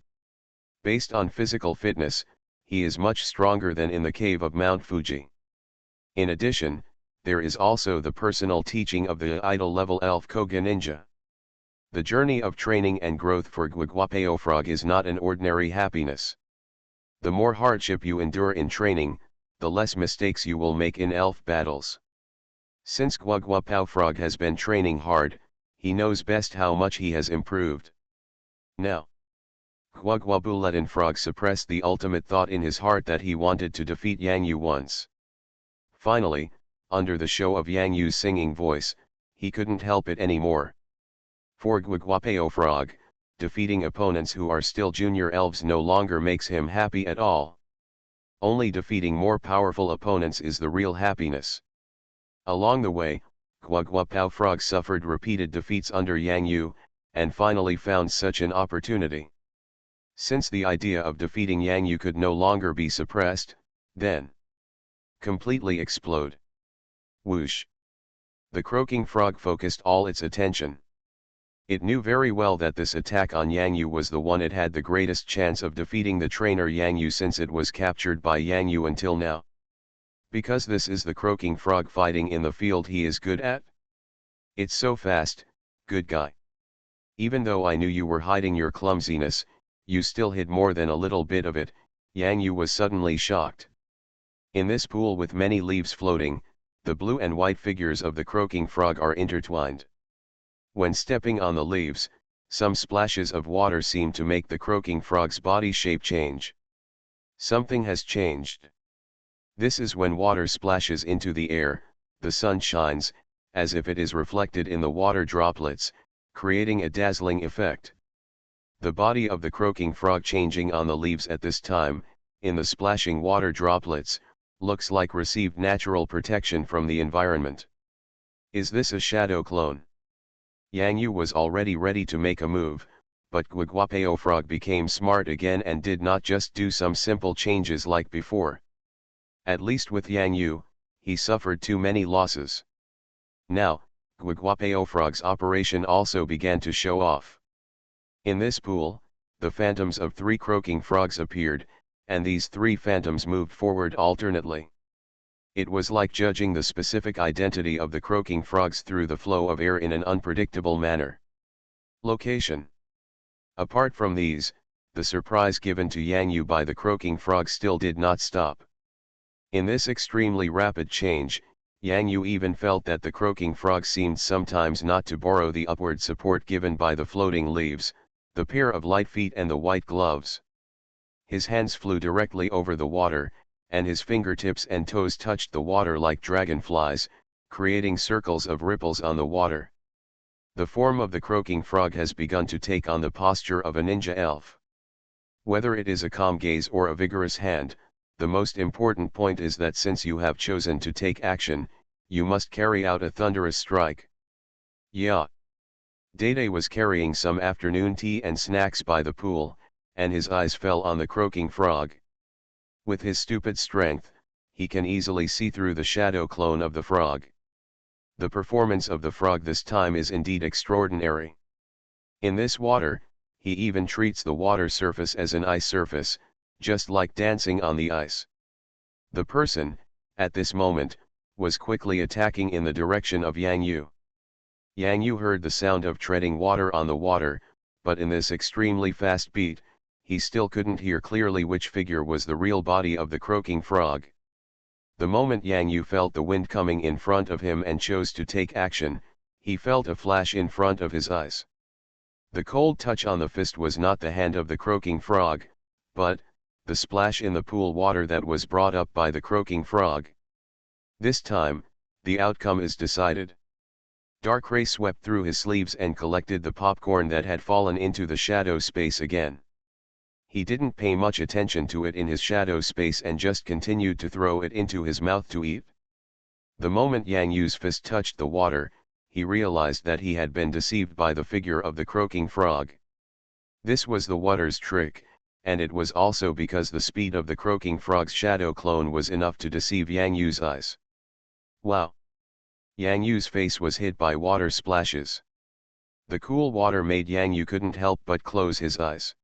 Based on physical fitness, he is much stronger than in the cave of Mount Fuji. In addition, there is also the personal teaching of the idol-level elf Koga ninja. The journey of training and growth for Gwagwapaofrog is not an ordinary happiness. The more hardship you endure in training, the less mistakes you will make in elf battles. Since Gwagwapaofrog has been training hard, he knows best how much he has improved. Now, Gwagwabuletin suppressed the ultimate thought in his heart that he wanted to defeat Yang Yu once. Finally, under the show of Yang Yu's singing voice, he couldn't help it anymore. For Gwagwapaofrog, defeating opponents who are still junior elves no longer makes him happy at all. Only defeating more powerful opponents is the real happiness. Along the way, Gwagwapaofrog suffered repeated defeats under Yang Yu, and finally found such an opportunity. Since the idea of defeating Yang Yu could no longer be suppressed, then completely explode. Whoosh! The croaking frog focused all its attention. It knew very well that this attack on Yang Yu was the one it had the greatest chance of defeating the trainer Yang Yu since it was captured by Yang Yu until now. Because this is the croaking frog fighting in the field he is good at. It's so fast, good guy. Even though I knew you were hiding your clumsiness, you still hid more than a little bit of it. Yang Yu was suddenly shocked. In this pool with many leaves floating, the blue and white figures of the croaking frog are intertwined. When stepping on the leaves, some splashes of water seem to make the croaking frog's body shape change. Something has changed. This is when water splashes into the air, the sun shines, as if it is reflected in the water droplets, creating a dazzling effect. The body of the croaking frog changing on the leaves at this time, in the splashing water droplets, looks like received natural protection from the environment. Is this a shadow clone? Yang Yu was already ready to make a move, but Gwagwapaofrog became smart again and did not just do some simple changes like before. At least with Yang Yu, he suffered too many losses. Now, Gwagwapaofrog's operation also began to show off. In this pool, the phantoms of 3 croaking frogs appeared, and these 3 phantoms moved forward alternately. It was like judging the specific identity of the croaking frogs through the flow of air in an unpredictable manner. Location. Apart from these, the surprise given to Yang Yu by the croaking frog still did not stop. In this extremely rapid change, Yang Yu even felt that the croaking frog seemed sometimes not to borrow the upward support given by the floating leaves, the pair of light feet and the white gloves. His hands flew directly over the water, and his fingertips and toes touched the water like dragonflies, creating circles of ripples on the water. The form of the croaking frog has begun to take on the posture of a ninja elf. Whether it is a calm gaze or a vigorous hand, the most important point is that since you have chosen to take action, you must carry out a thunderous strike. Yeah. Dede was carrying some afternoon tea and snacks by the pool, and his eyes fell on the croaking frog. With his stupid strength, he can easily see through the shadow clone of the frog. The performance of the frog this time is indeed extraordinary. In this water, he even treats the water surface as an ice surface, just like dancing on the ice. The person, at this moment, was quickly attacking in the direction of Yang Yu. Yang Yu heard the sound of treading water on the water, but in this extremely fast beat, he still couldn't hear clearly which figure was the real body of the croaking frog. The moment Yang Yu felt the wind coming in front of him and chose to take action, he felt a flash in front of his eyes. The cold touch on the fist was not the hand of the croaking frog, but the splash in the pool water that was brought up by the croaking frog. This time, the outcome is decided. Dark ray swept through his sleeves and collected the popcorn that had fallen into the shadow space again. He didn't pay much attention to it in his shadow space and just continued to throw it into his mouth to eat. The moment Yang Yu's fist touched the water, he realized that he had been deceived by the figure of the croaking frog. This was the water's trick, and it was also because the speed of the croaking frog's shadow clone was enough to deceive Yang Yu's eyes. Wow! Yang Yu's face was hit by water splashes. The cool water made Yang Yu couldn't help but close his eyes.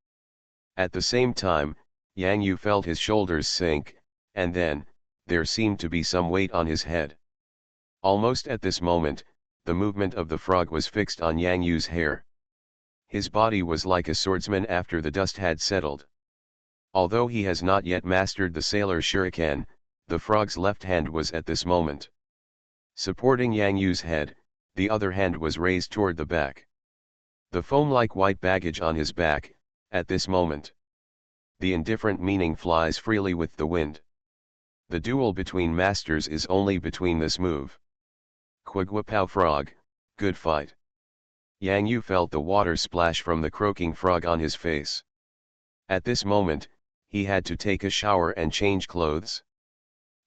At the same time, Yang Yu felt his shoulders sink, and then, there seemed to be some weight on his head. Almost at this moment, the movement of the frog was fixed on Yang Yu's hair. His body was like a swordsman after the dust had settled. Although he has not yet mastered the sailor shuriken, the frog's left hand was at this moment supporting Yang Yu's head, the other hand was raised toward the back. The foam-like white baggage on his back, at this moment. The indifferent meaning flies freely with the wind. The duel between masters is only between this move. Quigwapow frog, good fight. Yang Yu felt the water splash from the croaking frog on his face. At this moment, he had to take a shower and change clothes.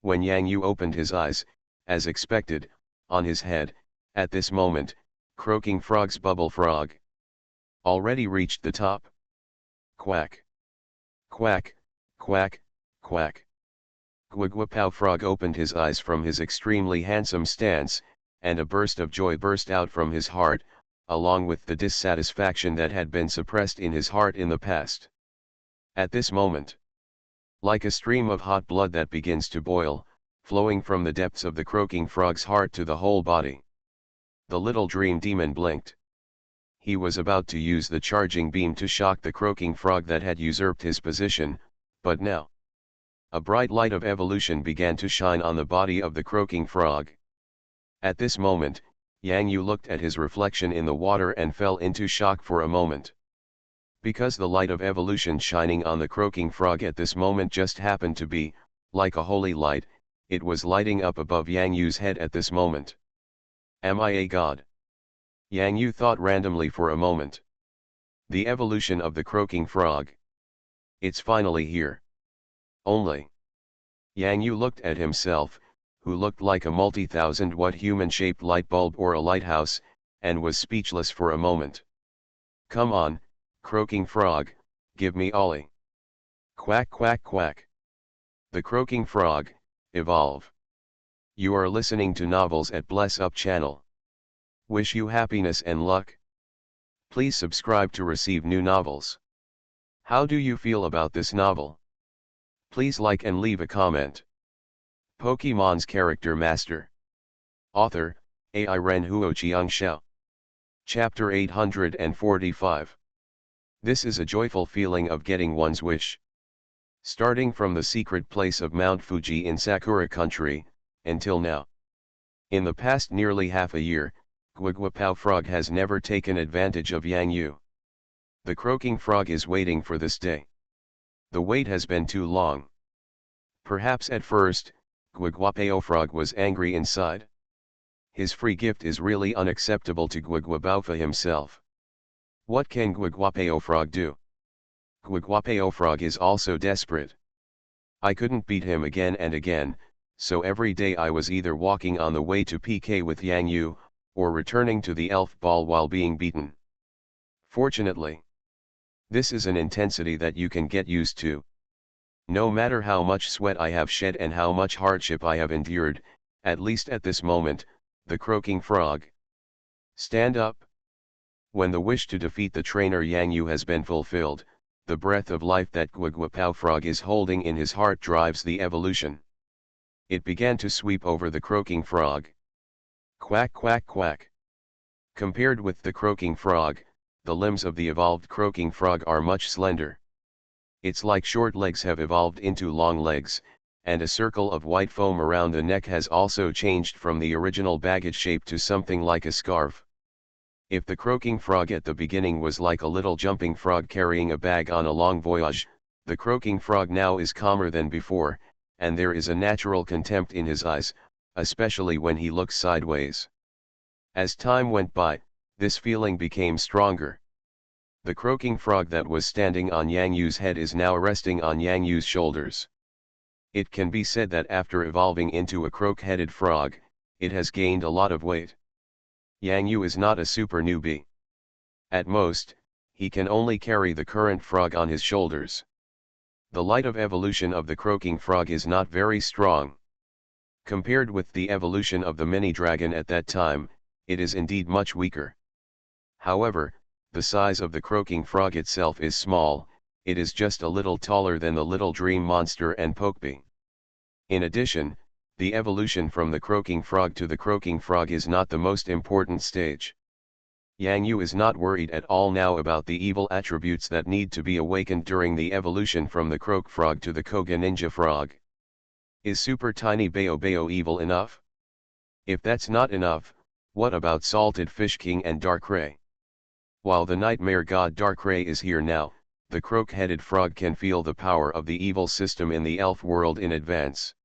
When Yang Yu opened his eyes, as expected, on his head, at this moment, croaking frog's bubble frog already reached the top. Quack! Quack, quack, quack. Quigwapow frog opened his eyes from his extremely handsome stance, and a burst of joy burst out from his heart, along with the dissatisfaction that had been suppressed in his heart in the past. At this moment, like a stream of hot blood that begins to boil, flowing from the depths of the croaking frog's heart to the whole body, the little dream demon blinked. He was about to use the charging beam to shock the croaking frog that had usurped his position, but now, a bright light of evolution began to shine on the body of the croaking frog. At this moment, Yang Yu looked at his reflection in the water and fell into shock for a moment. Because the light of evolution shining on the croaking frog at this moment just happened to be, like a holy light, it was lighting up above Yang Yu's head at this moment. Am I a god? Yang Yu thought randomly for a moment. The evolution of the croaking frog. It's finally here. Only. Yang Yu looked at himself, who looked like a multi-thousand-watt human-shaped light bulb or a lighthouse, and was speechless for a moment. Come on, croaking frog, give me Ollie. Quack quack quack. The croaking frog, evolve. You are listening to Novels at Bless Up channel. Wish you happiness and luck. Please subscribe to receive new novels. How do you feel about this novel? Please like and leave a comment. Pokemon's Character Master. Author, AI Renhuo Xiangxiao. Chapter 845. This is a joyful feeling of getting one's wish. Starting from the secret place of Mount Fuji in Sakura country, until now. In the past nearly half a year, Quigwapow frog has never taken advantage of Yang Yu. The croaking frog is waiting for this day. The wait has been too long. Perhaps at first, Quigwapow frog was angry inside. His free gift is really unacceptable to Quigwapow himself. What can Quigwapow frog do? Quigwapow frog is also desperate. I couldn't beat him again and again, so every day I was either walking on the way to PK with Yang Yu, or returning to the elf ball while being beaten. Fortunately, this is an intensity that you can get used to. No matter how much sweat I have shed and how much hardship I have endured, at least at this moment, the croaking frog. Stand up. When the wish to defeat the trainer Yang Yu has been fulfilled, the breath of life that Quigwapow frog is holding in his heart drives the evolution. It began to sweep over the croaking frog. Quack quack quack. Compared with the croaking frog, the limbs of the evolved croaking frog are much slender. Its like short legs have evolved into long legs, and a circle of white foam around the neck has also changed from the original baggage shape to something like a scarf. If the croaking frog at the beginning was like a little jumping frog carrying a bag on a long voyage, the croaking frog now is calmer than before, and there is a natural contempt in his eyes, especially when he looks sideways. As time went by, this feeling became stronger. The croaking frog that was standing on Yang Yu's head is now resting on Yang Yu's shoulders. It can be said that after evolving into a croak-headed frog, it has gained a lot of weight. Yang Yu is not a super newbie. At most, he can only carry the current frog on his shoulders. The light of evolution of the croaking frog is not very strong. Compared with the evolution of the mini dragon at that time, it is indeed much weaker. However, the size of the croaking frog itself is small, it is just a little taller than the little dream monster and Pokebee. In addition, the evolution from the croaking frog to the croaking frog is not the most important stage. Yang Yu is not worried at all now about the evil attributes that need to be awakened during the evolution from the croak frog to the Koga ninja frog. Is super tiny Bayo Bayo evil enough? If that's not enough, what about Salted Fish King and Darkrai? While the nightmare god Darkrai is here now, the croak-headed frog can feel the power of the evil system in the elf world in advance.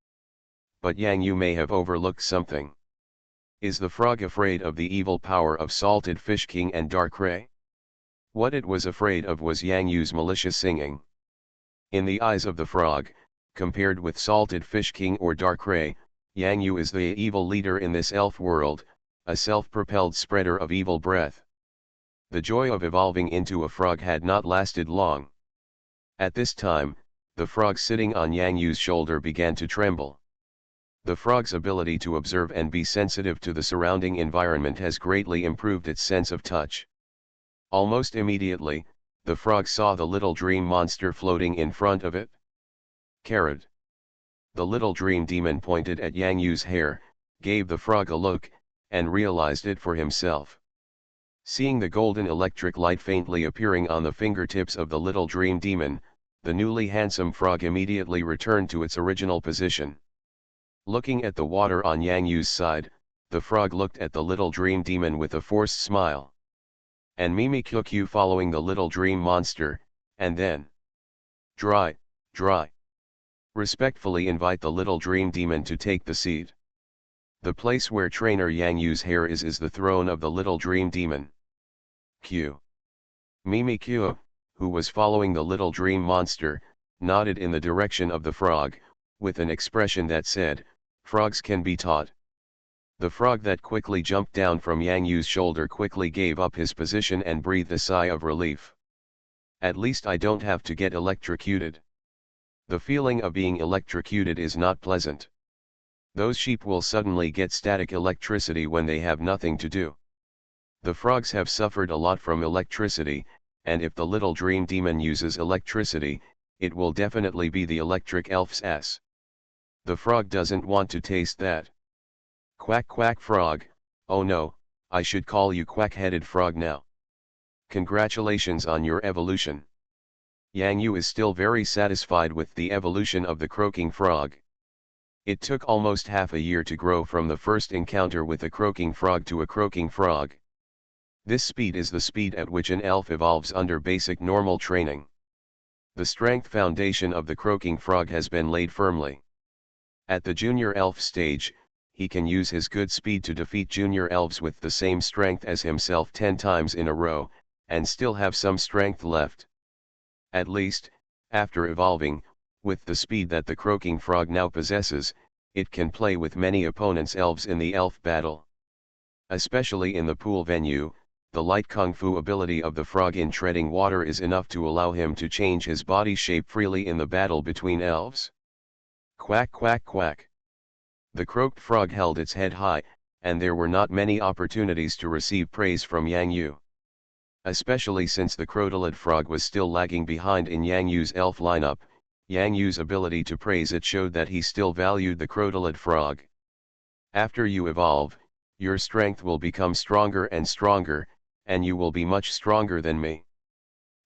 But Yang Yu may have overlooked something. Is the frog afraid of the evil power of Salted Fish King and Darkrai? What it was afraid of was Yang Yu's malicious singing. In the eyes of the frog, compared with Salted Fish King or Darkrai, Yang Yu is the evil leader in this elf world, a self-propelled spreader of evil breath. The joy of evolving into a frog had not lasted long. At this time, the frog sitting on Yang Yu's shoulder began to tremble. The frog's ability to observe and be sensitive to the surrounding environment has greatly improved its sense of touch. Almost immediately, the frog saw the little dream monster floating in front of it. Carrot. The little dream demon pointed at Yang Yu's hair, gave the frog a look, and realized it for himself. Seeing the golden electric light faintly appearing on the fingertips of the little dream demon, the newly handsome frog immediately returned to its original position. Looking at the water on Yang Yu's side, the frog looked at the little dream demon with a forced smile. And Mimikyu following the little dream monster, and then dry. Respectfully invite the little dream demon to take the seat. The place where trainer Yang Yu's hair is the throne of the little dream demon. Mimikyu, who was following the little dream monster, nodded in the direction of the frog, with an expression that said, "Frogs can be taught." The frog that quickly jumped down from Yang Yu's shoulder quickly gave up his position and breathed a sigh of relief. At least I don't have to get electrocuted. The feeling of being electrocuted is not pleasant. Those sheep will suddenly get static electricity when they have nothing to do. The frogs have suffered a lot from electricity, and if the little dream demon uses electricity, it will definitely be the electric elf's ass. The frog doesn't want to taste that. Quack quack frog, oh no, I should call you quack-headed frog now. Congratulations on your evolution. Yang Yu is still very satisfied with the evolution of the croaking frog. It took almost half a year to grow from the first encounter with a croaking frog to a croaking frog. This speed is the speed at which an elf evolves under basic normal training. The strength foundation of the croaking frog has been laid firmly. At the junior elf stage, he can use his good speed to defeat junior elves with the same strength as himself 10 times in a row, and still have some strength left. At least, after evolving, with the speed that the croaking frog now possesses, it can play with many opponents' elves in the elf battle. Especially in the pool venue, the light kung fu ability of the frog in treading water is enough to allow him to change his body shape freely in the battle between elves. Quack quack quack. The croaked frog held its head high, and there were not many opportunities to receive praise from Yang Yu. Especially since the crotalid frog was still lagging behind in Yang Yu's elf lineup, Yang Yu's ability to praise it showed that he still valued the crotalid frog. After you evolve, your strength will become stronger and stronger, and you will be much stronger than me.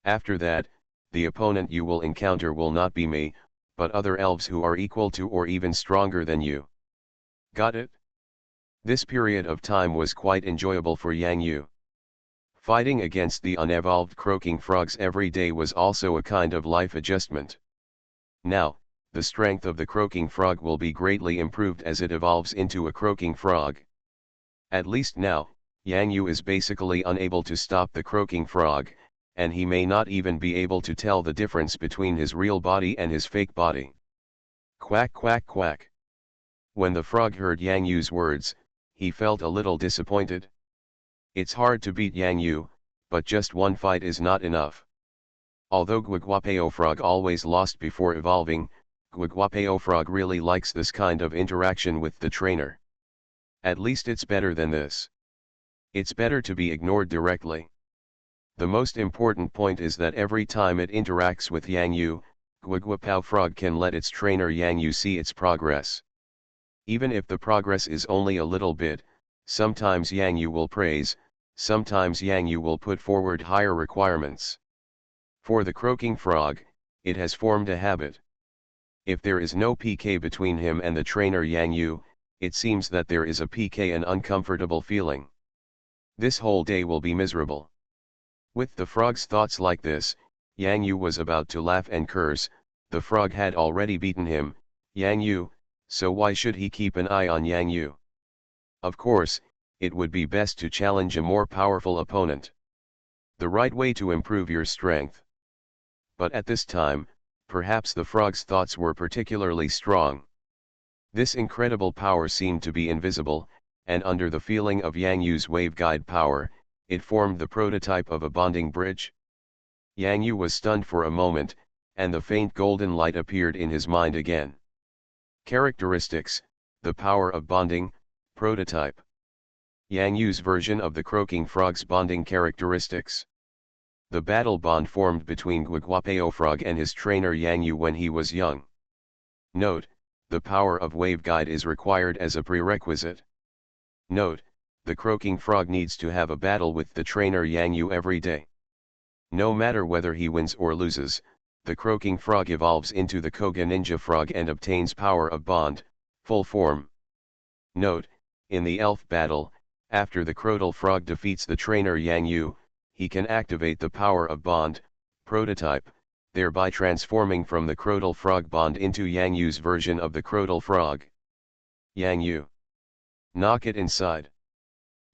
After that, the opponent you will encounter will not be me, but other elves who are equal to or even stronger than you. Got it? This period of time was quite enjoyable for Yang Yu. Fighting against the unevolved croaking frogs every day was also a kind of life adjustment. Now, the strength of the croaking frog will be greatly improved as it evolves into a croaking frog. At least now, Yang Yu is basically unable to stop the croaking frog, and he may not even be able to tell the difference between his real body and his fake body. Quack quack quack. When the frog heard Yang Yu's words, he felt a little disappointed. It's hard to beat Yang Yu, but just one fight is not enough. Although Guiguapeo Frog always lost before evolving, Guiguapeo Frog really likes this kind of interaction with the trainer. At least it's better than this. It's better to be ignored directly. The most important point is that every time it interacts with Yang Yu, Guiguapao Frog can let its trainer Yang Yu see its progress. Even if the progress is only a little bit, sometimes Yang Yu will praise, sometimes Yang Yu will put forward higher requirements. For the croaking frog, it has formed a habit. If there is no PK between him and the trainer Yang Yu, it seems that there is a PK, an uncomfortable feeling. This whole day will be miserable. With the frog's thoughts like this, Yang Yu was about to laugh and curse. The frog had already beaten him, Yang Yu, so why should he keep an eye on Yang Yu? Of course, it would be best to challenge a more powerful opponent. The right way to improve your strength. But at this time, perhaps the frog's thoughts were particularly strong. This incredible power seemed to be invisible, and under the feeling of Yang Yu's waveguide power, it formed the prototype of a bonding bridge. Yang Yu was stunned for a moment, and the faint golden light appeared in his mind again. Characteristics: the power of bonding, prototype. Yang Yu's version of the croaking frog's bonding characteristics. The battle bond formed between Guiguapeo Frog and his trainer Yang Yu when he was young. Note: the power of waveguide is required as a prerequisite. Note: the croaking frog needs to have a battle with the trainer Yang Yu every day. No matter whether he wins or loses, the croaking frog evolves into the Koga Ninja Frog and obtains power of bond, full form. Note: in the elf battle, after the Crotal Frog defeats the trainer Yang Yu, he can activate the power of bond, prototype, thereby transforming from the Crotal Frog bond into Yang Yu's version of the Crotal Frog. Yang Yu. Knock it inside.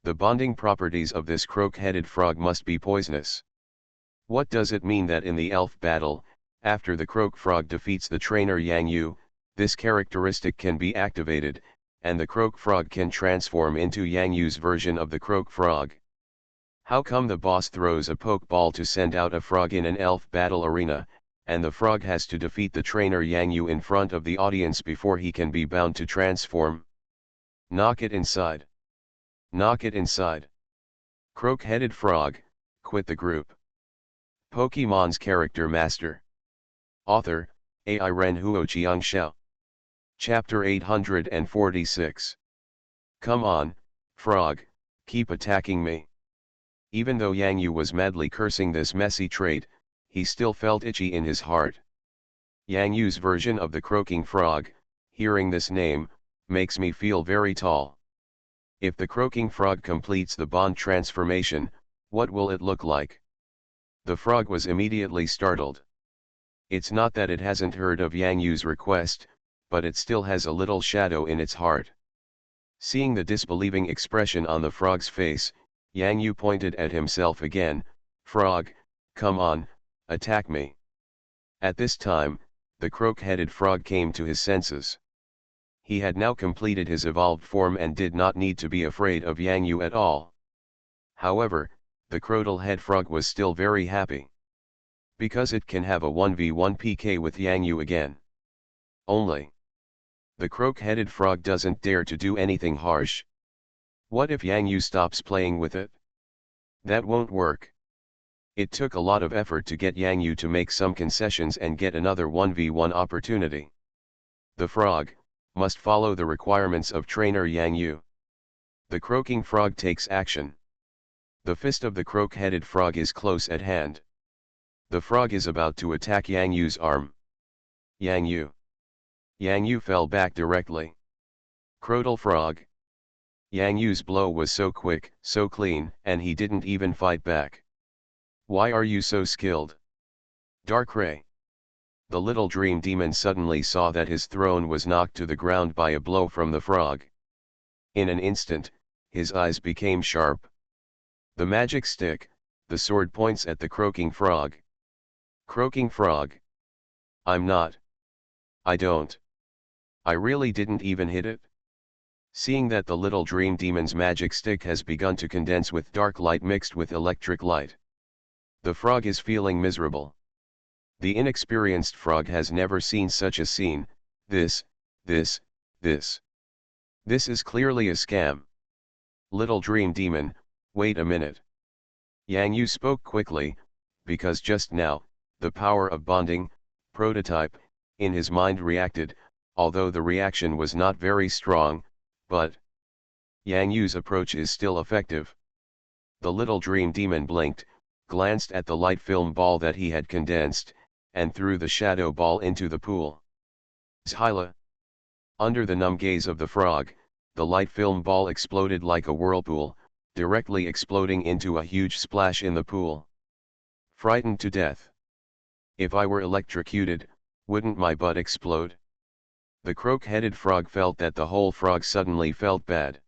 The bonding properties of this croak-headed frog must be poisonous. What does it mean that in the elf battle, after the croak frog defeats the trainer Yang Yu, this characteristic can be activated, and the croak frog can transform into Yang Yu's version of the croak frog? How come the boss throws a pokeball to send out a frog in an elf battle arena, and the frog has to defeat the trainer Yang Yu in front of the audience before he can be bound to transform? Knock it inside. Knock it inside. Croak-headed frog, quit the group. Pokemon's Character Master. Author, AI Ren Huo Chiang Xiao. Chapter 846. Come on, frog, keep attacking me. Even though Yang Yu was madly cursing this messy trait, he still felt itchy in his heart. Yang Yu's version of the croaking frog, hearing this name, makes me feel very tall. If the croaking frog completes the bond transformation, what will it look like? The frog was immediately startled. It's not that it hasn't heard of Yang Yu's request, but it still has a little shadow in its heart. Seeing the disbelieving expression on the frog's face, Yang Yu pointed at himself again. Frog, come on, attack me. At this time, the croak-headed frog came to his senses. He had now completed his evolved form and did not need to be afraid of Yang Yu at all. However, the Crotal head frog was still very happy. Because it can have a 1v1 PK with Yang Yu again. Only. The croak-headed frog doesn't dare to do anything harsh. What if Yang Yu stops playing with it? That won't work. It took a lot of effort to get Yang Yu to make some concessions and get another 1v1 opportunity. The frog must follow the requirements of trainer Yang Yu. The croaking frog takes action. The fist of the croak-headed frog is close at hand. The frog is about to attack Yang Yu's arm. Yang Yu. Yang Yu fell back directly. Crotal frog. Yang Yu's blow was so quick, so clean, and he didn't even fight back. Why are you so skilled? Darkrai. The little dream demon suddenly saw that his throne was knocked to the ground by a blow from the frog. In an instant, his eyes became sharp. The magic stick, the sword points at the croaking frog. Croaking frog. I'm not. I don't. I really didn't even hit it. Seeing that the little dream demon's magic stick has begun to condense with dark light mixed with electric light. The frog is feeling miserable. The inexperienced frog has never seen such a scene. This is clearly a scam. Little dream demon, wait a minute. Yang Yu spoke quickly, because just now, the power of bonding, prototype, in his mind reacted, although the reaction was not very strong, but Yang Yu's approach is still effective. The little dream demon blinked, glanced at the light film ball that he had condensed, and threw the shadow ball into the pool. Zhyla. Under the numb gaze of the frog, the light film ball exploded like a whirlpool, directly exploding into a huge splash in the pool. Frightened to death. If I were electrocuted, wouldn't my butt explode? The croak-headed frog felt that the whole frog suddenly felt bad.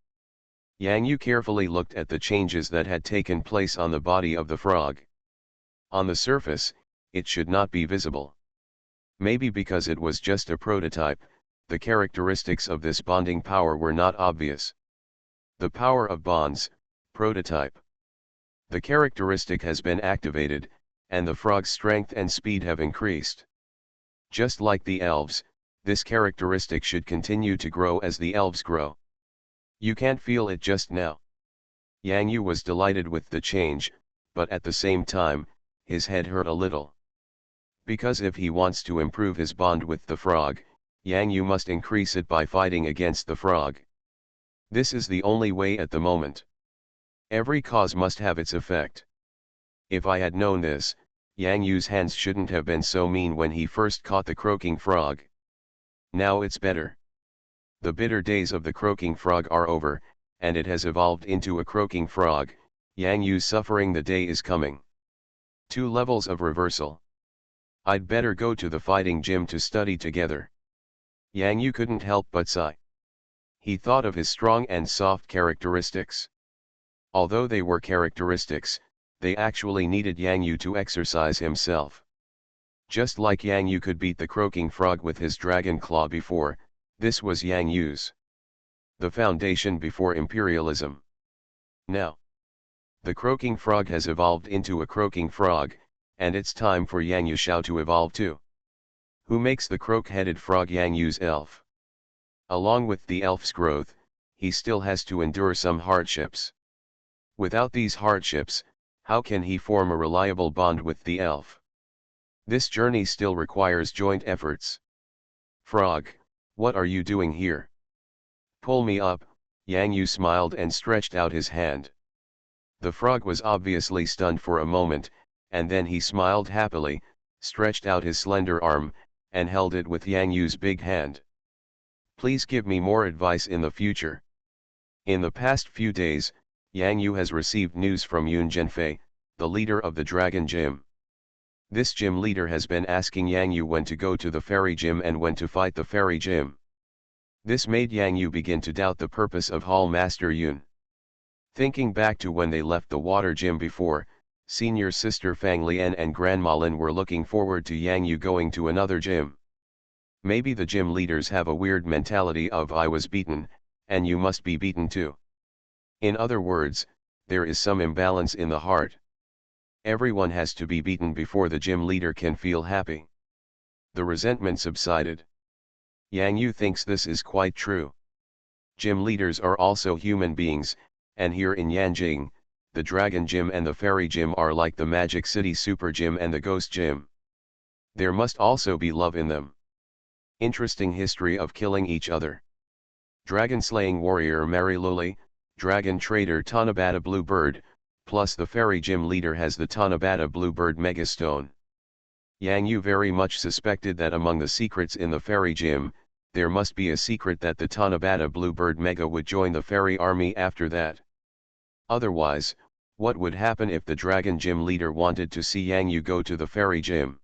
Yang Yu carefully looked at the changes that had taken place on the body of the frog. On the surface, it should not be visible. Maybe because it was just a prototype, the characteristics of this bonding power were not obvious. The power of bonds, prototype. The characteristic has been activated, and the frog's strength and speed have increased. Just like the elves, this characteristic should continue to grow as the elves grow. You can't feel it just now. Yang Yu was delighted with the change, but at the same time, his head hurt a little. Because if he wants to improve his bond with the frog, Yang Yu must increase it by fighting against the frog. This is the only way at the moment. Every cause must have its effect. If I had known this, Yang Yu's hands shouldn't have been so mean when he first caught the croaking frog. Now it's better. The bitter days of the croaking frog are over, and it has evolved into a croaking frog. Yang Yu's suffering the day is coming. 2 levels of reversal. I'd better go to the fighting gym to study together. Yang Yu couldn't help but sigh. He thought of his strong and soft characteristics. Although they were characteristics, they actually needed Yang Yu to exercise himself. Just like Yang Yu could beat the croaking frog with his dragon claw before, this was Yang Yu's. The foundation before imperialism. Now, the croaking frog has evolved into a croaking frog, and it's time for Yang Yu Xiao to evolve too. Who makes the croak-headed frog Yang Yu's elf? Along with the elf's growth, he still has to endure some hardships. Without these hardships, how can he form a reliable bond with the elf? This journey still requires joint efforts. Frog, what are you doing here? Pull me up, Yang Yu smiled and stretched out his hand. The frog was obviously stunned for a moment, and then he smiled happily, stretched out his slender arm, and held it with Yang Yu's big hand. Please give me more advice in the future. In the past few days, Yang Yu has received news from Yun Zhenfei, the leader of the Dragon Gym. This gym leader has been asking Yang Yu when to go to the fairy gym and when to fight the fairy gym. This made Yang Yu begin to doubt the purpose of Hall Master Yun. Thinking back to when they left the water gym before, senior sister Fang Lian and Grandma Lin were looking forward to Yang Yu going to another gym. Maybe the gym leaders have a weird mentality of I was beaten, and you must be beaten too. In other words, there is some imbalance in the heart. Everyone has to be beaten before the gym leader can feel happy. The resentment subsided. Yang Yu thinks this is quite true. Gym leaders are also human beings, and here in Yanjing, the Dragon Gym and the Fairy Gym are like the Magic City Super Gym and the Ghost Gym. There must also be love in them. Interesting history of killing each other. Dragon-slaying warrior Mary Luli, dragon trader Tanabata Bluebird, plus the Fairy Gym leader has the Tanabata Bluebird Megastone. Yang Yu very much suspected that among the secrets in the Fairy Gym, there must be a secret that the Tanabata Bluebird Mega would join the Fairy Army after that. Otherwise, what would happen if the Dragon Gym leader wanted to see Yang Yu go to the Fairy Gym?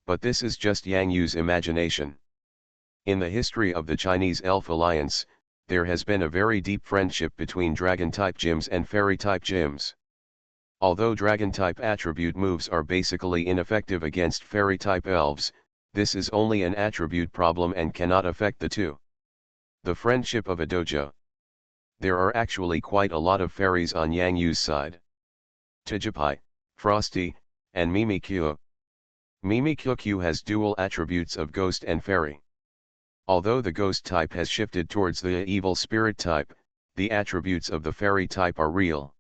But this is just Yang Yu's imagination. In the history of the Chinese Elf Alliance, there has been a very deep friendship between Dragon-type gyms and Fairy-type gyms. Although dragon-type attribute moves are basically ineffective against fairy-type elves, this is only an attribute problem and cannot affect the two. The friendship of a dojo. There are actually quite a lot of fairies on Yang Yu's side. Tijipai, Frosty, and Mimikyu. Mimikyu has dual attributes of ghost and fairy. Although the ghost type has shifted towards the evil spirit type, the attributes of the fairy type are real.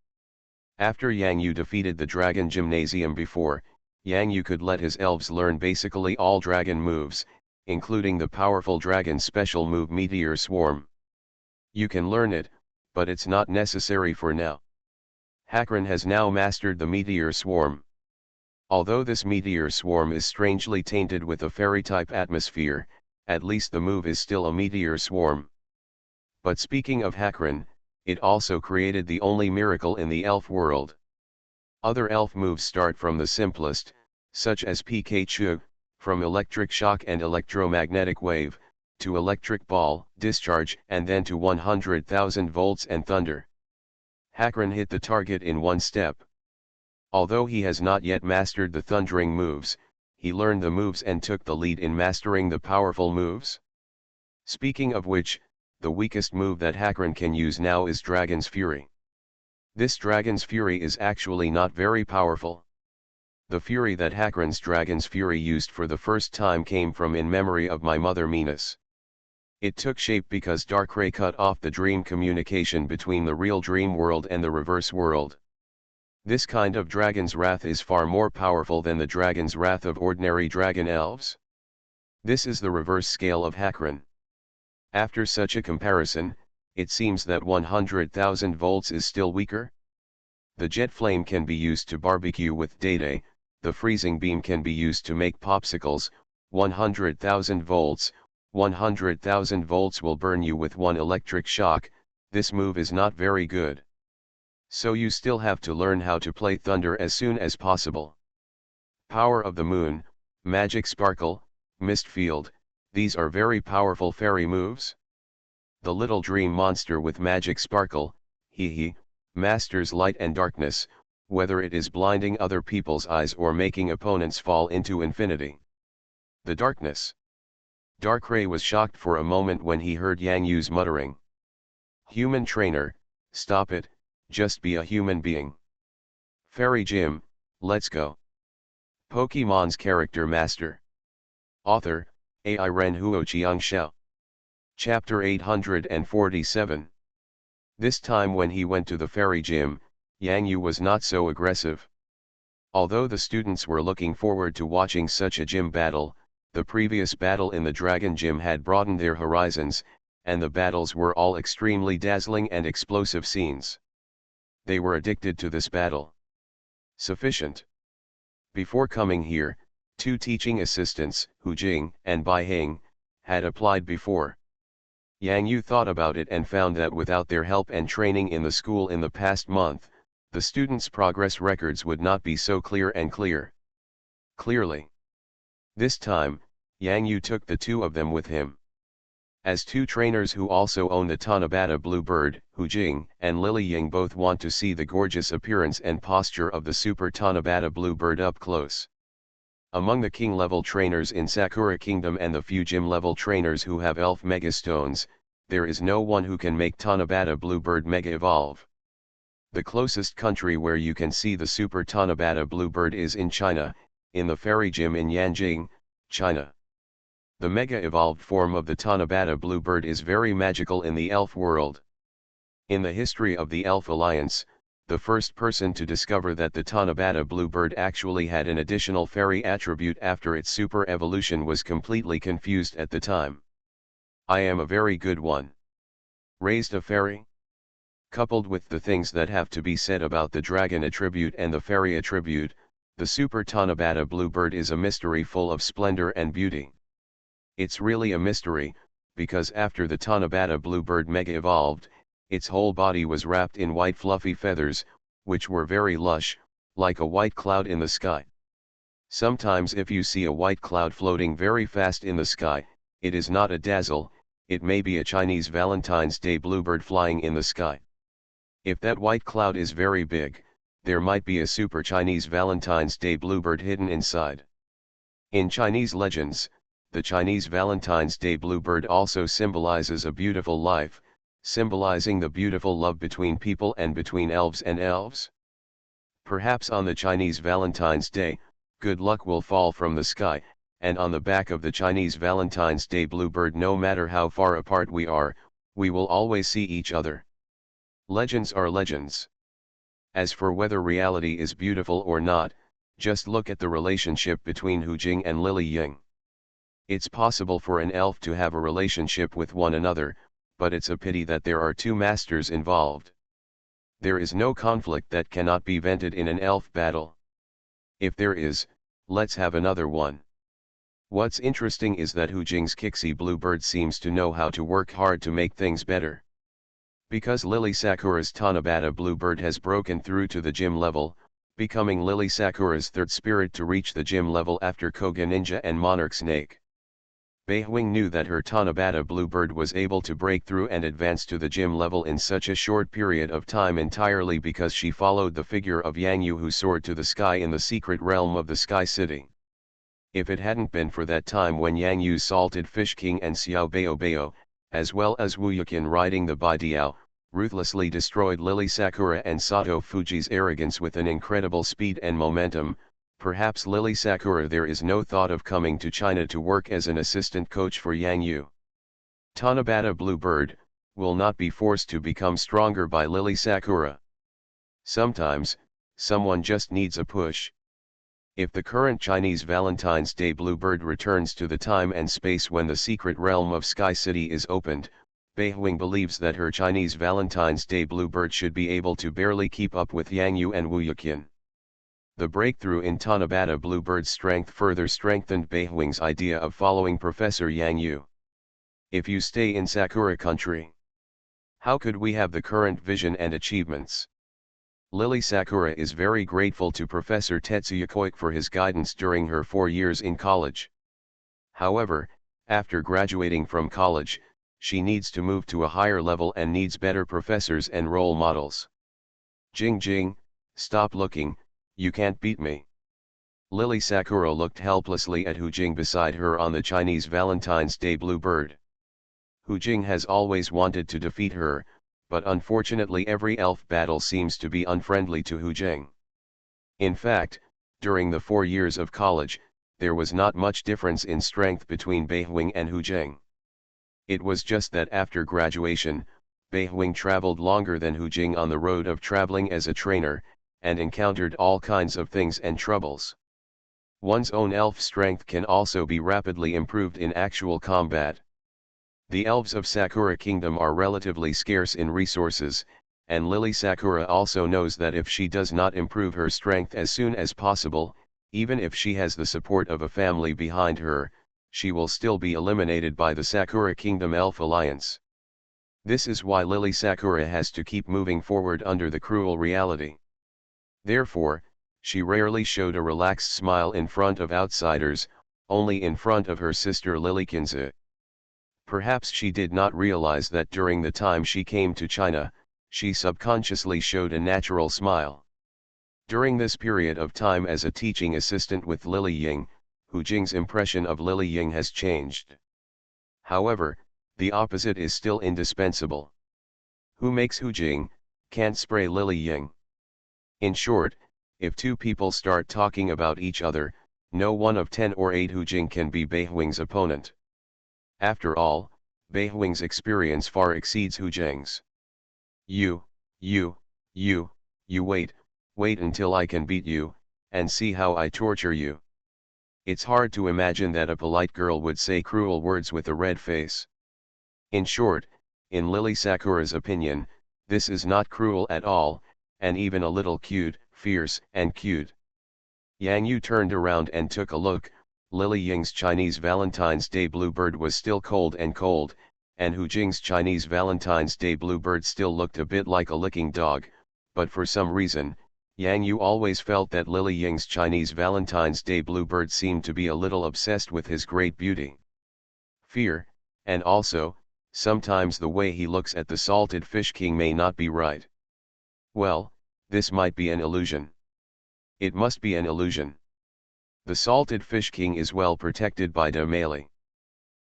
After Yang Yu defeated the Dragon Gymnasium before, Yang Yu could let his elves learn basically all dragon moves, including the powerful dragon special move Meteor Swarm. You can learn it, but it's not necessary for now. Hakron has now mastered the Meteor Swarm. Although this Meteor Swarm is strangely tainted with a fairy-type atmosphere, at least the move is still a Meteor Swarm. But speaking of Hakron, it also created the only miracle in the elf world. Other elf moves start from the simplest, such as Pikachu, from electric shock and electromagnetic wave, to electric ball, discharge, and then to 100,000 volts and thunder. Hakron hit the target in one step. Although he has not yet mastered the thundering moves, he learned the moves and took the lead in mastering the powerful moves. Speaking of which, the weakest move that Hakron can use now is Dragon's Fury. This Dragon's Fury is actually not very powerful. The fury that Hakron's Dragon's Fury used for the first time came from in memory of my mother Minas. It took shape because Darkrai cut off the dream communication between the real dream world and the reverse world. This kind of dragon's wrath is far more powerful than the dragon's wrath of ordinary dragon elves. This is the reverse scale of Hakron. After such a comparison, it seems that 100,000 volts is still weaker. The jet flame can be used to barbecue with Day-Day, the freezing beam can be used to make popsicles. 100,000 volts, 100,000 volts will burn you with one electric shock. This move is not very good. So you still have to learn how to play thunder as soon as possible. Power of the Moon, Magic Sparkle, Mist Field, these are very powerful fairy moves. The little dream monster with Magic Sparkle, masters light and darkness, whether it is blinding other people's eyes or making opponents fall into infinity. The darkness. Darkrai was shocked for a moment when he heard Yang Yu's muttering. Human trainer, stop it, just be a human being. Fairy Gym, let's go. Pokemon's Character Master. Author, AI Renhuo Xiangxiao. Chapter 847. This time when he went to the fairy gym, Yang Yu was not so aggressive. Although the students were looking forward to watching such a gym battle, the previous battle in the Dragon Gym had broadened their horizons, and the battles were all extremely dazzling and explosive scenes. They were addicted to this battle. Sufficient. Before coming here, 2 teaching assistants, Hu Jing and Bai Hing, had applied before. Yang Yu thought about it and found that without their help and training in the school in the past month, the students' progress records would not be so clear. Clearly. This time, Yang Yu took the 2 of them with him. As 2 trainers who also own the Tanabata Bluebird, Hu Jing and Lily Ying both want to see the gorgeous appearance and posture of the Super Tanabata Bluebird up close. Among the king-level trainers in Sakura Kingdom and the few gym-level trainers who have elf megastones, there is no one who can make Tanabata Bluebird Mega Evolve. The closest country where you can see the Super Tanabata Bluebird is in China, in the Fairy Gym in Yanjing, China. The Mega Evolved form of the Tanabata Bluebird is very magical in the elf world. In the history of the Elf Alliance, the first person to discover that the Tanabata Bluebird actually had an additional fairy attribute after its super evolution was completely confused at the time. I am a very good one. Raised a fairy? Coupled with the things that have to be said about the dragon attribute and the fairy attribute, the Super Tanabata Bluebird is a mystery full of splendor and beauty. It's really a mystery, because after the Tanabata Bluebird Mega Evolved, its whole body was wrapped in white fluffy feathers, which were very lush, like a white cloud in the sky. Sometimes if you see a white cloud floating very fast in the sky, it is not a dazzle, it may be a Chinese Valentine's Day bluebird flying in the sky. If that white cloud is very big, there might be a super Chinese Valentine's Day bluebird hidden inside. In Chinese legends, the Chinese Valentine's Day bluebird also symbolizes a beautiful life, symbolizing the beautiful love between people and between elves and elves. Perhaps on the Chinese Valentine's Day, good luck will fall from the sky, and on the back of the Chinese Valentine's Day bluebird, no matter how far apart we are, we will always see each other. Legends are legends. As for whether reality is beautiful or not, just look at the relationship between Hu Jing and Lily Ying. It's possible for an elf to have a relationship with one another, but it's a pity that there are two masters involved. There is no conflict that cannot be vented in an elf battle. If there is, let's have another one. What's interesting is that Hu Jing's Kixie bluebird seems to know how to work hard to make things better. Because Lily Sakura's Tanabata bluebird has broken through to the gym level, becoming Lily Sakura's third spirit to reach the gym level after Koga Ninja and Monarch Snake. Bai Huing knew that her Tanabata bluebird was able to break through and advance to the gym level in such a short period of time entirely because she followed the figure of Yang Yu, who soared to the sky in the secret realm of the Sky City. If it hadn't been for that time when Yang Yu's Salted Fish King and Xiao Bao Bao, as well as Wu Yukin riding the Baidiao, ruthlessly destroyed Lily Sakura and Sato Fuji's arrogance with an incredible speed and momentum, perhaps Lily Sakura there is no thought of coming to China to work as an assistant coach for Yang Yu. Tanabata Bluebird will not be forced to become stronger by Lily Sakura. Sometimes, someone just needs a push. If the current Chinese Valentine's Day Bluebird returns to the time and space when the secret realm of Sky City is opened, Bai Huing believes that her Chinese Valentine's Day Bluebird should be able to barely keep up with Yang Yu and Wu Yukin. The breakthrough in Tanabata Bluebird's strength further strengthened Bai Huing's idea of following Professor Yang Yu. If you stay in Sakura country, how could we have the current vision and achievements? Lily Sakura is very grateful to Professor Tetsuya Koike for his guidance during her 4 years in college. However, after graduating from college, she needs to move to a higher level and needs better professors and role models. Jing Jing, stop looking, you can't beat me. Lily Sakura looked helplessly at Hu Jing beside her on the Chinese Valentine's Day Bluebird. Hu Jing has always wanted to defeat her, but unfortunately every elf battle seems to be unfriendly to Hu Jing. In fact, during the 4 years of college, there was not much difference in strength between Bai Huing and Hu Jing. It was just that after graduation, Bai Huing traveled longer than Hu Jing on the road of traveling as a trainer, and encountered all kinds of things and troubles. One's own elf strength can also be rapidly improved in actual combat. The elves of Sakura Kingdom are relatively scarce in resources, and Lily Sakura also knows that if she does not improve her strength as soon as possible, even if she has the support of a family behind her, she will still be eliminated by the Sakura Kingdom Elf Alliance. This is why Lily Sakura has to keep moving forward under the cruel reality. Therefore, she rarely showed a relaxed smile in front of outsiders, only in front of her sister Lily Kinze. Perhaps she did not realize that during the time she came to China, she subconsciously showed a natural smile. During this period of time as a teaching assistant with Lily Ying, Hu Jing's impression of Lily Ying has changed. However, the opposite is still indispensable. Who makes Hu Jing, can't spray Lily Ying. In short, if two people start talking about each other, no one of 10 or 8 Hu Jing can be Bai Huing's opponent. After all, Bai Huing's experience far exceeds Hu Jing's. You wait until I can beat you, and see how I torture you. It's hard to imagine that a polite girl would say cruel words with a red face. In short, in Lily Sakura's opinion, this is not cruel at all, and even a little cute, fierce and cute. Yang Yu turned around and took a look. Lily Ying's Chinese Valentine's Day Bluebird was still cold, and Hu Jing's Chinese Valentine's Day Bluebird still looked a bit like a licking dog, but for some reason, Yang Yu always felt that Lily Ying's Chinese Valentine's Day Bluebird seemed to be a little obsessed with his great beauty. Fear, and also, sometimes the way he looks at the Salted Fish King may not be right. Well, This might be an illusion. It must be an illusion. The salted fish king is well protected by de Male.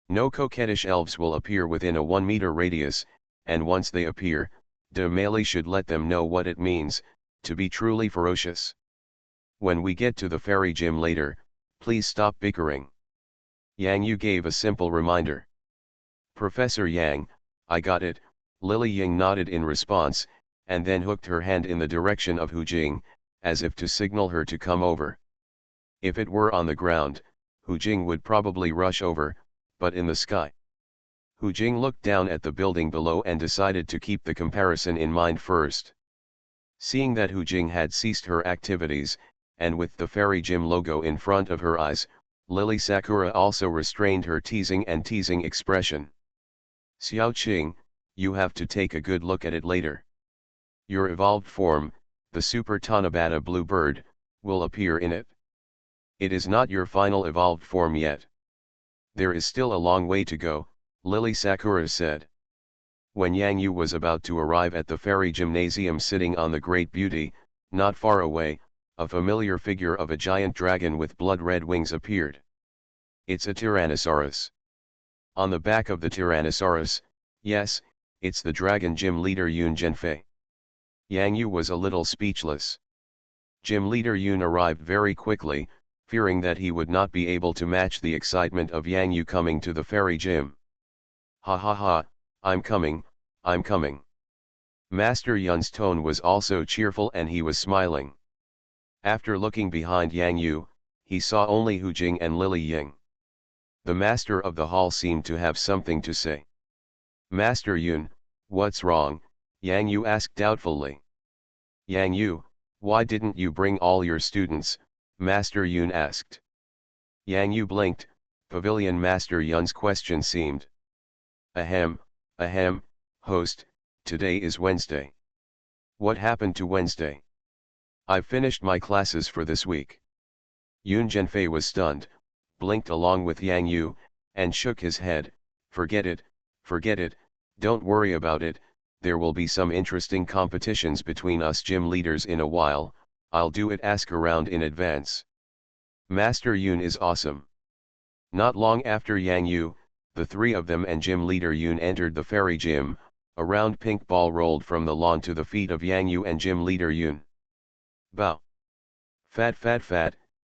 No coquettish elves will appear within a 1-meter radius, and once they appear, de Male should let them know what it means, to be truly ferocious. When we get to the fairy gym later, please stop bickering. Yang Yu gave a simple reminder. Professor Yang, I got it, Lily Ying nodded in response, and then hooked her hand in the direction of Hu Jing, as if to signal her to come over. If it were on the ground, Hu Jing would probably rush over, but in the sky. Hu Jing looked down at the building below and decided to keep the comparison in mind first. Seeing that Hu Jing had ceased her activities, and with the fairy gym logo in front of her eyes, Lily Sakura also restrained her teasing expression. Xiao Qing, you have to take a good look at it later. Your evolved form, the Super Tanabata Blue Bird, will appear in it. It is not your final evolved form yet. There is still a long way to go, Lily Sakura said. When Yang Yu was about to arrive at the fairy gymnasium sitting on the Great Beauty, not far away, a familiar figure of a giant dragon with blood-red wings appeared. It's a Tyrannosaurus. On the back of the Tyrannosaurus, yes, it's the dragon gym leader Yun Zhenfei. Yang Yu was a little speechless. Gym leader Yun arrived very quickly, fearing that he would not be able to match the excitement of Yang Yu coming to the fairy gym. Ha ha ha, I'm coming, I'm coming. Master Yun's tone was also cheerful and he was smiling. After looking behind Yang Yu, he saw only Hu Jing and Lily Ying. The master of the hall seemed to have something to say. Master Yun, what's wrong? Yang Yu asked doubtfully. Yang Yu, why didn't you bring all your students? Master Yun asked. Yang Yu blinked. Pavilion Master Yun's question seemed. Ahem, host, today is Wednesday. What happened to Wednesday? I've finished my classes for this week. Yun Zhenfei was stunned, blinked along with Yang Yu, and shook his head. Forget it, don't worry about it, there will be some interesting competitions between us gym leaders in a while, I'll do it, ask around in advance. Master Yun is awesome. Not long after Yang Yu, the three of them and gym leader Yun entered the fairy gym. A round pink ball rolled from the lawn to the feet of Yang Yu and gym leader Yun. Bow. Fat,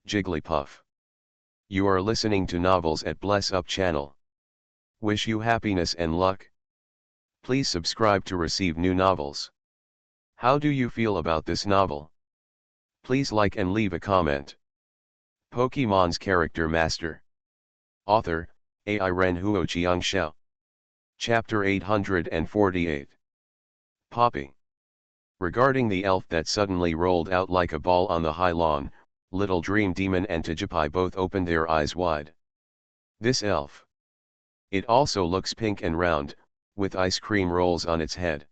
Jigglypuff. You are listening to novels at Bless Up channel. Wish you happiness and luck. Please subscribe to receive new novels. How do you feel about this novel? Please like and leave a comment. Pokemon's Character Master. Author, AI Ren Huo Chiang Xiao. Chapter 848. Poppy. Regarding the elf that suddenly rolled out like a ball on the high lawn, Little Dream Demon and Tijipai both opened their eyes wide. This elf. It also looks pink and round, with ice cream rolls on its head.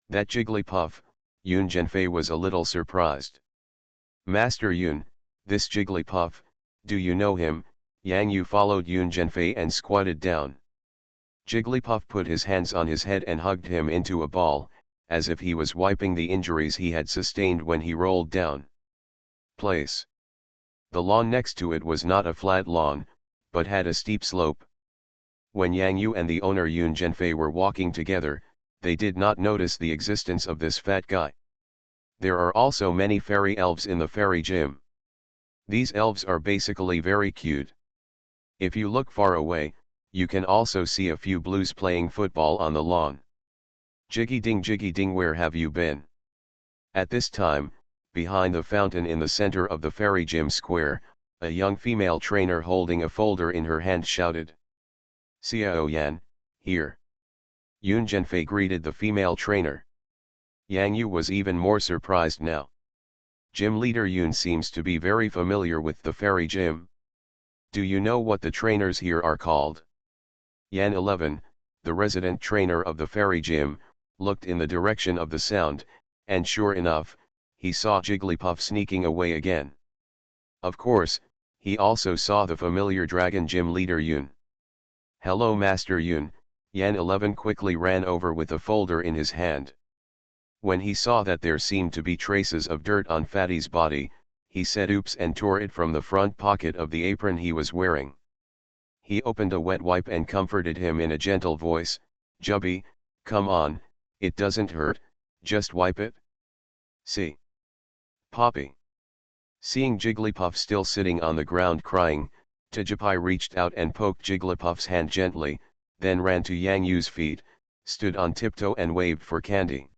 That Jigglypuff, Yun Zhenfei was a little surprised. Master Yun, this Jigglypuff, do you know him? Yang Yu followed Yun Zhenfei and squatted down. Jigglypuff put his hands on his head and hugged him into a ball, as if he was wiping the injuries he had sustained when he rolled down. Place. The lawn next to it was not a flat lawn, but had a steep slope. When Yang Yu and the owner Yun Zhenfei were walking together, they did not notice the existence of this fat guy. There are also many fairy elves in the fairy gym. These elves are basically very cute. If you look far away, you can also see a few blues playing football on the lawn. Jiggy ding, where have you been? At this time, behind the fountain in the center of the fairy gym square, a young female trainer holding a folder in her hand shouted. Xiao Yan, here. Yun Zhenfei greeted the female trainer. Yang Yu was even more surprised now. Gym leader Yun seems to be very familiar with the fairy gym. Do you know what the trainers here are called? Yan 11, the resident trainer of the fairy gym, looked in the direction of the sound, and sure enough, he saw Jigglypuff sneaking away again. Of course, he also saw the familiar dragon gym leader Yun. Hello Master Yun, Yan 11 quickly ran over with a folder in his hand. When he saw that there seemed to be traces of dirt on Fatty's body, he said oops and tore it from the front pocket of the apron he was wearing. He opened a wet wipe and comforted him in a gentle voice, "Jubby, come on, it doesn't hurt, just wipe it. See. Poppy." Seeing Jigglypuff still sitting on the ground crying, Tijupai reached out and poked Jigglypuff's hand gently, then ran to Yang Yu's feet, stood on tiptoe and waved for candy.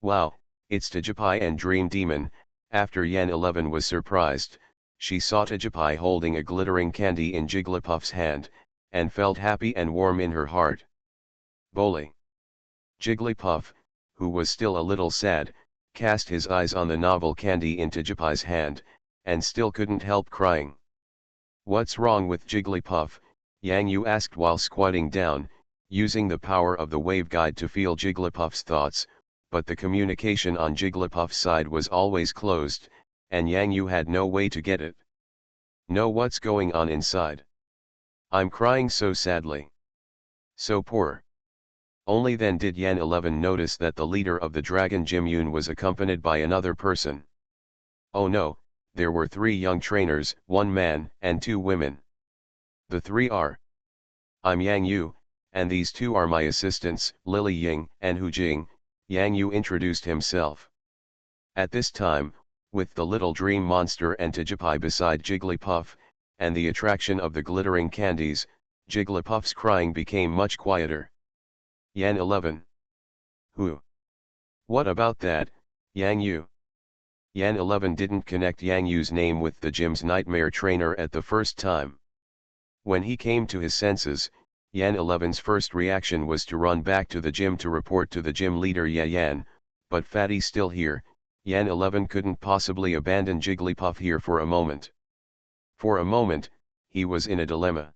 "Wow, it's Tijupai and Dream Demon." After Yan 11 was surprised, she saw Tijupai holding a glittering candy in Jigglypuff's hand, and felt happy and warm in her heart. Bowly. Jigglypuff, who was still a little sad, cast his eyes on the novel candy in Tijupai's hand, and still couldn't help crying. "What's wrong with Jigglypuff?" Yang Yu asked while squatting down, using the power of the waveguide to feel Jigglypuff's thoughts, but the communication on Jigglypuff's side was always closed, and Yang Yu had no way to get it. "Know what's going on inside? I'm crying so sadly. So poor." Only then did Yan 11 notice that the leader of the Dragon Gym Yun was accompanied by another person. Oh no, there were 3 young trainers, 1 man and 2 women. The 3 are: "I'm Yang Yu, and these 2 are my assistants, Lily Ying and Hu Jing." Yang Yu introduced himself. At this time, with the little dream monster and Tijupai beside Jigglypuff, and the attraction of the glittering candies, Jigglypuff's crying became much quieter. Yan 11. "Who? What about that, Yang Yu?" Yan 11 didn't connect Yang Yu's name with the gym's nightmare trainer at the first time. When he came to his senses, Yan 11's first reaction was to run back to the gym to report to the gym leader Yan, but Fatty's still here. Yan 11 couldn't possibly abandon Jigglypuff here for a moment. For a moment, he was in a dilemma.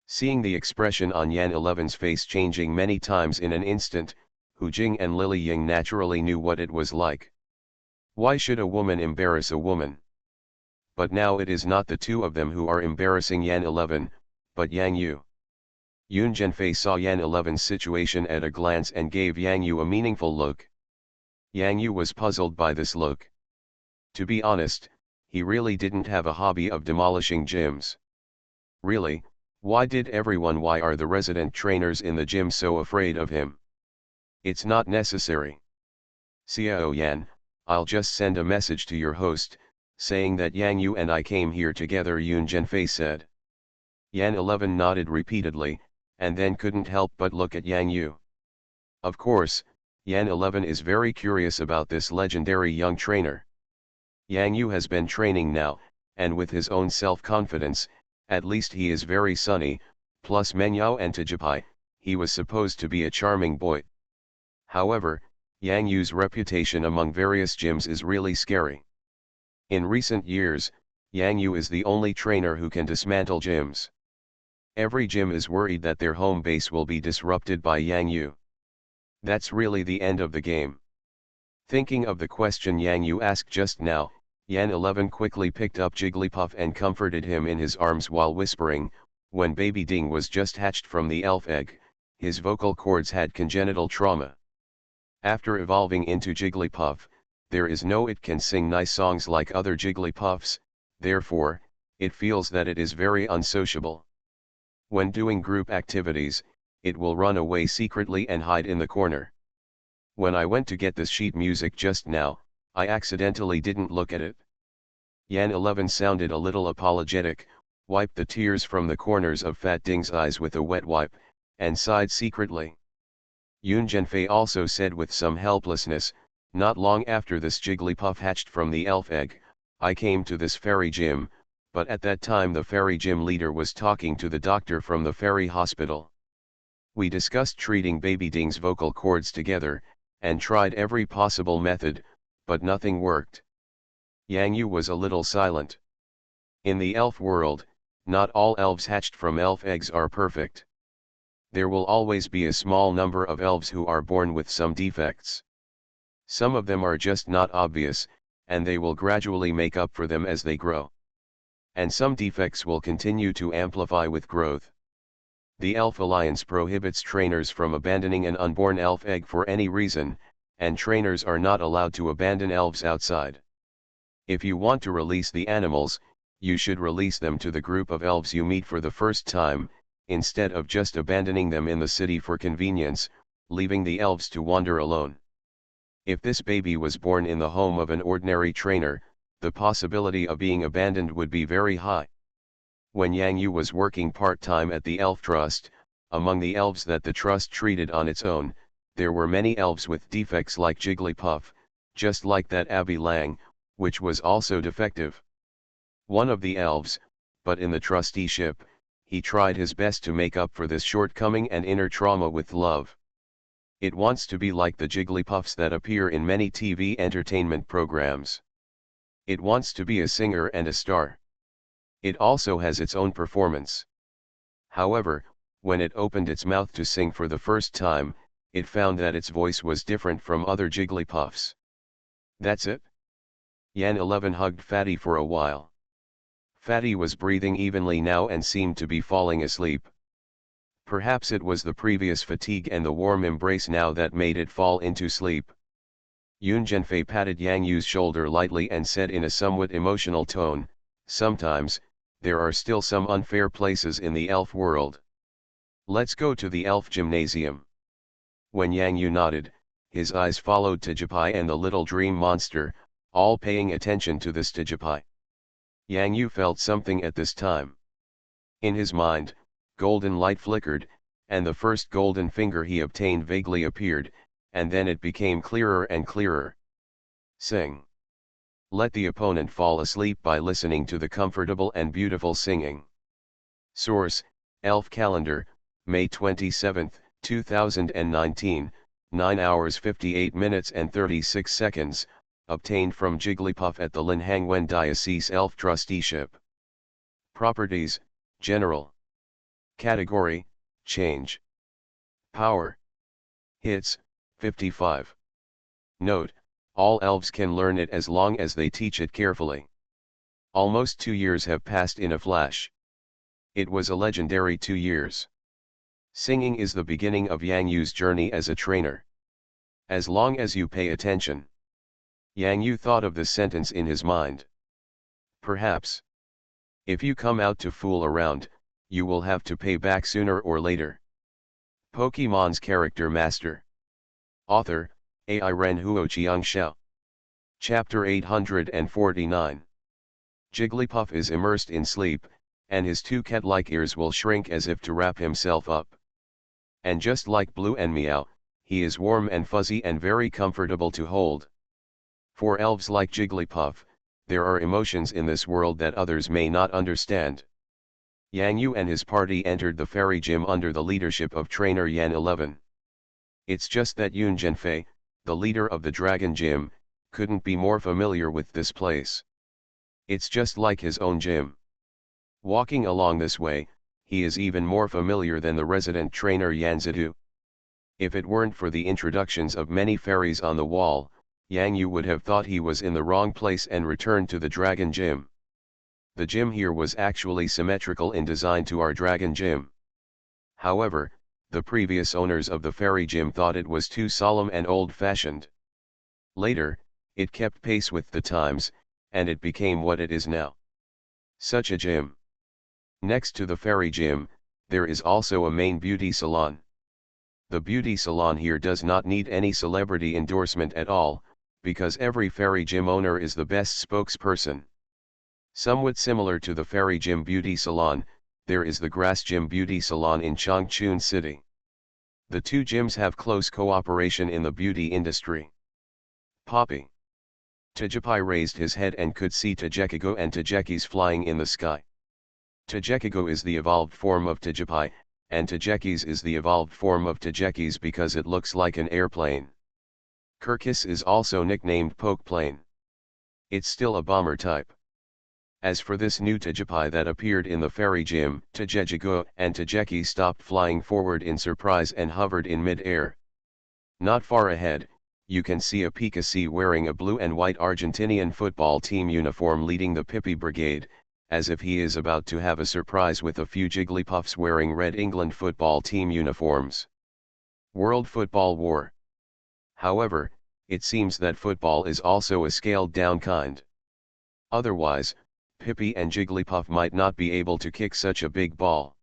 Seeing the expression on Yan 11's face changing many times in an instant, Hu Jing and Lily Ying naturally knew what it was like. Why should a woman embarrass a woman? But now it is not the 2 of them who are embarrassing Yan 11, but Yang Yu. Yun Zhenfei saw Yan 11's situation at a glance and gave Yang Yu a meaningful look. Yang Yu was puzzled by this look. To be honest, he really didn't have a hobby of demolishing gyms. Really, why are the resident trainers in the gym so afraid of him? It's not necessary. "Xiao Yan, I'll just send a message to your host, saying that Yang Yu and I came here together," Yun Zhenfei said. Yan 11 nodded repeatedly, and then couldn't help but look at Yang Yu. Of course, Yan 11 is very curious about this legendary young trainer. Yang Yu has been training now, and with his own self-confidence, at least he is very sunny, plus Menyao and Tijupai, he was supposed to be a charming boy. However, Yang Yu's reputation among various gyms is really scary. In recent years, Yang Yu is the only trainer who can dismantle gyms. Every gym is worried that their home base will be disrupted by Yang Yu. That's really the end of the game. Thinking of the question Yang Yu asked just now, Yan 11 quickly picked up Jigglypuff and comforted him in his arms while whispering, "When baby Ding was just hatched from the elf egg, his vocal cords had congenital trauma. After evolving into Jigglypuff, there is no it can sing nice songs like other Jigglypuffs, therefore, it feels that it is very unsociable. When doing group activities, it will run away secretly and hide in the corner. When I went to get this sheet music just now, I accidentally didn't look at it." Yan 11 sounded a little apologetic, wiped the tears from the corners of Fat Ding's eyes with a wet wipe, and sighed secretly. Yun Zhenfei also said with some helplessness, "Not long after this Jigglypuff hatched from the elf egg, I came to this fairy gym, but at that time the fairy gym leader was talking to the doctor from the fairy hospital. We discussed treating baby Ding's vocal cords together, and tried every possible method, but nothing worked." Yang Yu was a little silent. In the elf world, not all elves hatched from elf eggs are perfect. There will always be a small number of elves who are born with some defects. Some of them are just not obvious, and they will gradually make up for them as they grow. And some defects will continue to amplify with growth. The Elf Alliance prohibits trainers from abandoning an unborn elf egg for any reason, and trainers are not allowed to abandon elves outside. If you want to release the animals, you should release them to the group of elves you meet for the first time, instead of just abandoning them in the city for convenience, leaving the elves to wander alone. If this baby was born in the home of an ordinary trainer, the possibility of being abandoned would be very high. When Yang Yu was working part-time at the Elf Trust, among the elves that the trust treated on its own, there were many elves with defects like Jigglypuff, just like that Abby Lang, which was also defective. One of the elves, but in the trusteeship, he tried his best to make up for this shortcoming and inner trauma with love. It wants to be like the Jigglypuffs that appear in many TV entertainment programs. It wants to be a singer and a star. It also has its own performance. However, when it opened its mouth to sing for the first time, it found that its voice was different from other Jigglypuffs. That's it? Yan 11 hugged Fatty for a while. Fatty was breathing evenly now and seemed to be falling asleep. Perhaps it was the previous fatigue and the warm embrace now that made it fall into sleep. Yoon Jianfei patted Yang Yu's shoulder lightly and said in a somewhat emotional tone, "Sometimes, there are still some unfair places in the elf world. Let's go to the elf gymnasium." When Yang Yu nodded, his eyes followed Tijipai and the little dream monster, all paying attention to this Tijipai. Yang Yu felt something at this time. In his mind, golden light flickered, and the first golden finger he obtained vaguely appeared, and then it became clearer and clearer. Sing. Let the opponent fall asleep by listening to the comfortable and beautiful singing. Source: Elf Calendar, May 27, 2019, 9 hours 58 minutes and 36 seconds, obtained from Jigglypuff at the Linhangwen Diocese Elf Trusteeship. Properties: General. Category: Change. Power: Hits, 55. Note: all elves can learn it as long as they teach it carefully. Almost 2 years have passed in a flash. It was a legendary 2 years. Singing is the beginning of Yang Yu's journey as a trainer. As long as you pay attention. Yang Yu thought of this sentence in his mind. Perhaps. If you come out to fool around, you will have to pay back sooner or later. Pokemon's Character Master. Author, Ai Ren Huoqiang Xiao. Chapter 849. Jigglypuff is immersed in sleep, and his two cat-like ears will shrink as if to wrap himself up. And just like Blue and Meow, he is warm and fuzzy and very comfortable to hold. For elves like Jigglypuff, there are emotions in this world that others may not understand. Yang Yu and his party entered the fairy gym under the leadership of trainer Yan 11. It's just that Yoon Jianfei, the leader of the Dragon Gym, couldn't be more familiar with this place. It's just like his own gym. Walking along this way, he is even more familiar than the resident trainer Yan Zidu. If it weren't for the introductions of many fairies on the wall, Yang Yu would have thought he was in the wrong place and returned to the Dragon Gym. The gym here was actually symmetrical in design to our Dragon Gym. However, the previous owners of the fairy gym thought it was too solemn and old-fashioned. Later, it kept pace with the times, and it became what it is now. Such a gym. Next to the fairy gym, there is also a main beauty salon. The beauty salon here does not need any celebrity endorsement at all, because every fairy gym owner is the best spokesperson. Somewhat similar to the fairy gym beauty salon, there is the grass gym beauty salon in Changchun City. The two gyms have close cooperation in the beauty industry. Poppy. Tijipai raised his head and could see Tagekigo and Tagekis flying in the sky. Tagekigo is the evolved form of Tijipai, and Tagekis is the evolved form of Tagekis because it looks like an airplane. Kirkis is also nicknamed Pokeplane. It's still a bomber type. As for this new Tijipai that appeared in the fairy gym, Tagekigo and Tageki stopped flying forward in surprise and hovered in mid-air. Not far ahead, you can see a Pikachu wearing a blue and white Argentinian football team uniform leading the Pippi Brigade, as if he is about to have a surprise with a few Jigglypuffs wearing red England football team uniforms. World Football War. However, it seems that football is also a scaled-down kind. Otherwise, Pippi and Jigglypuff might not be able to kick such a big ball.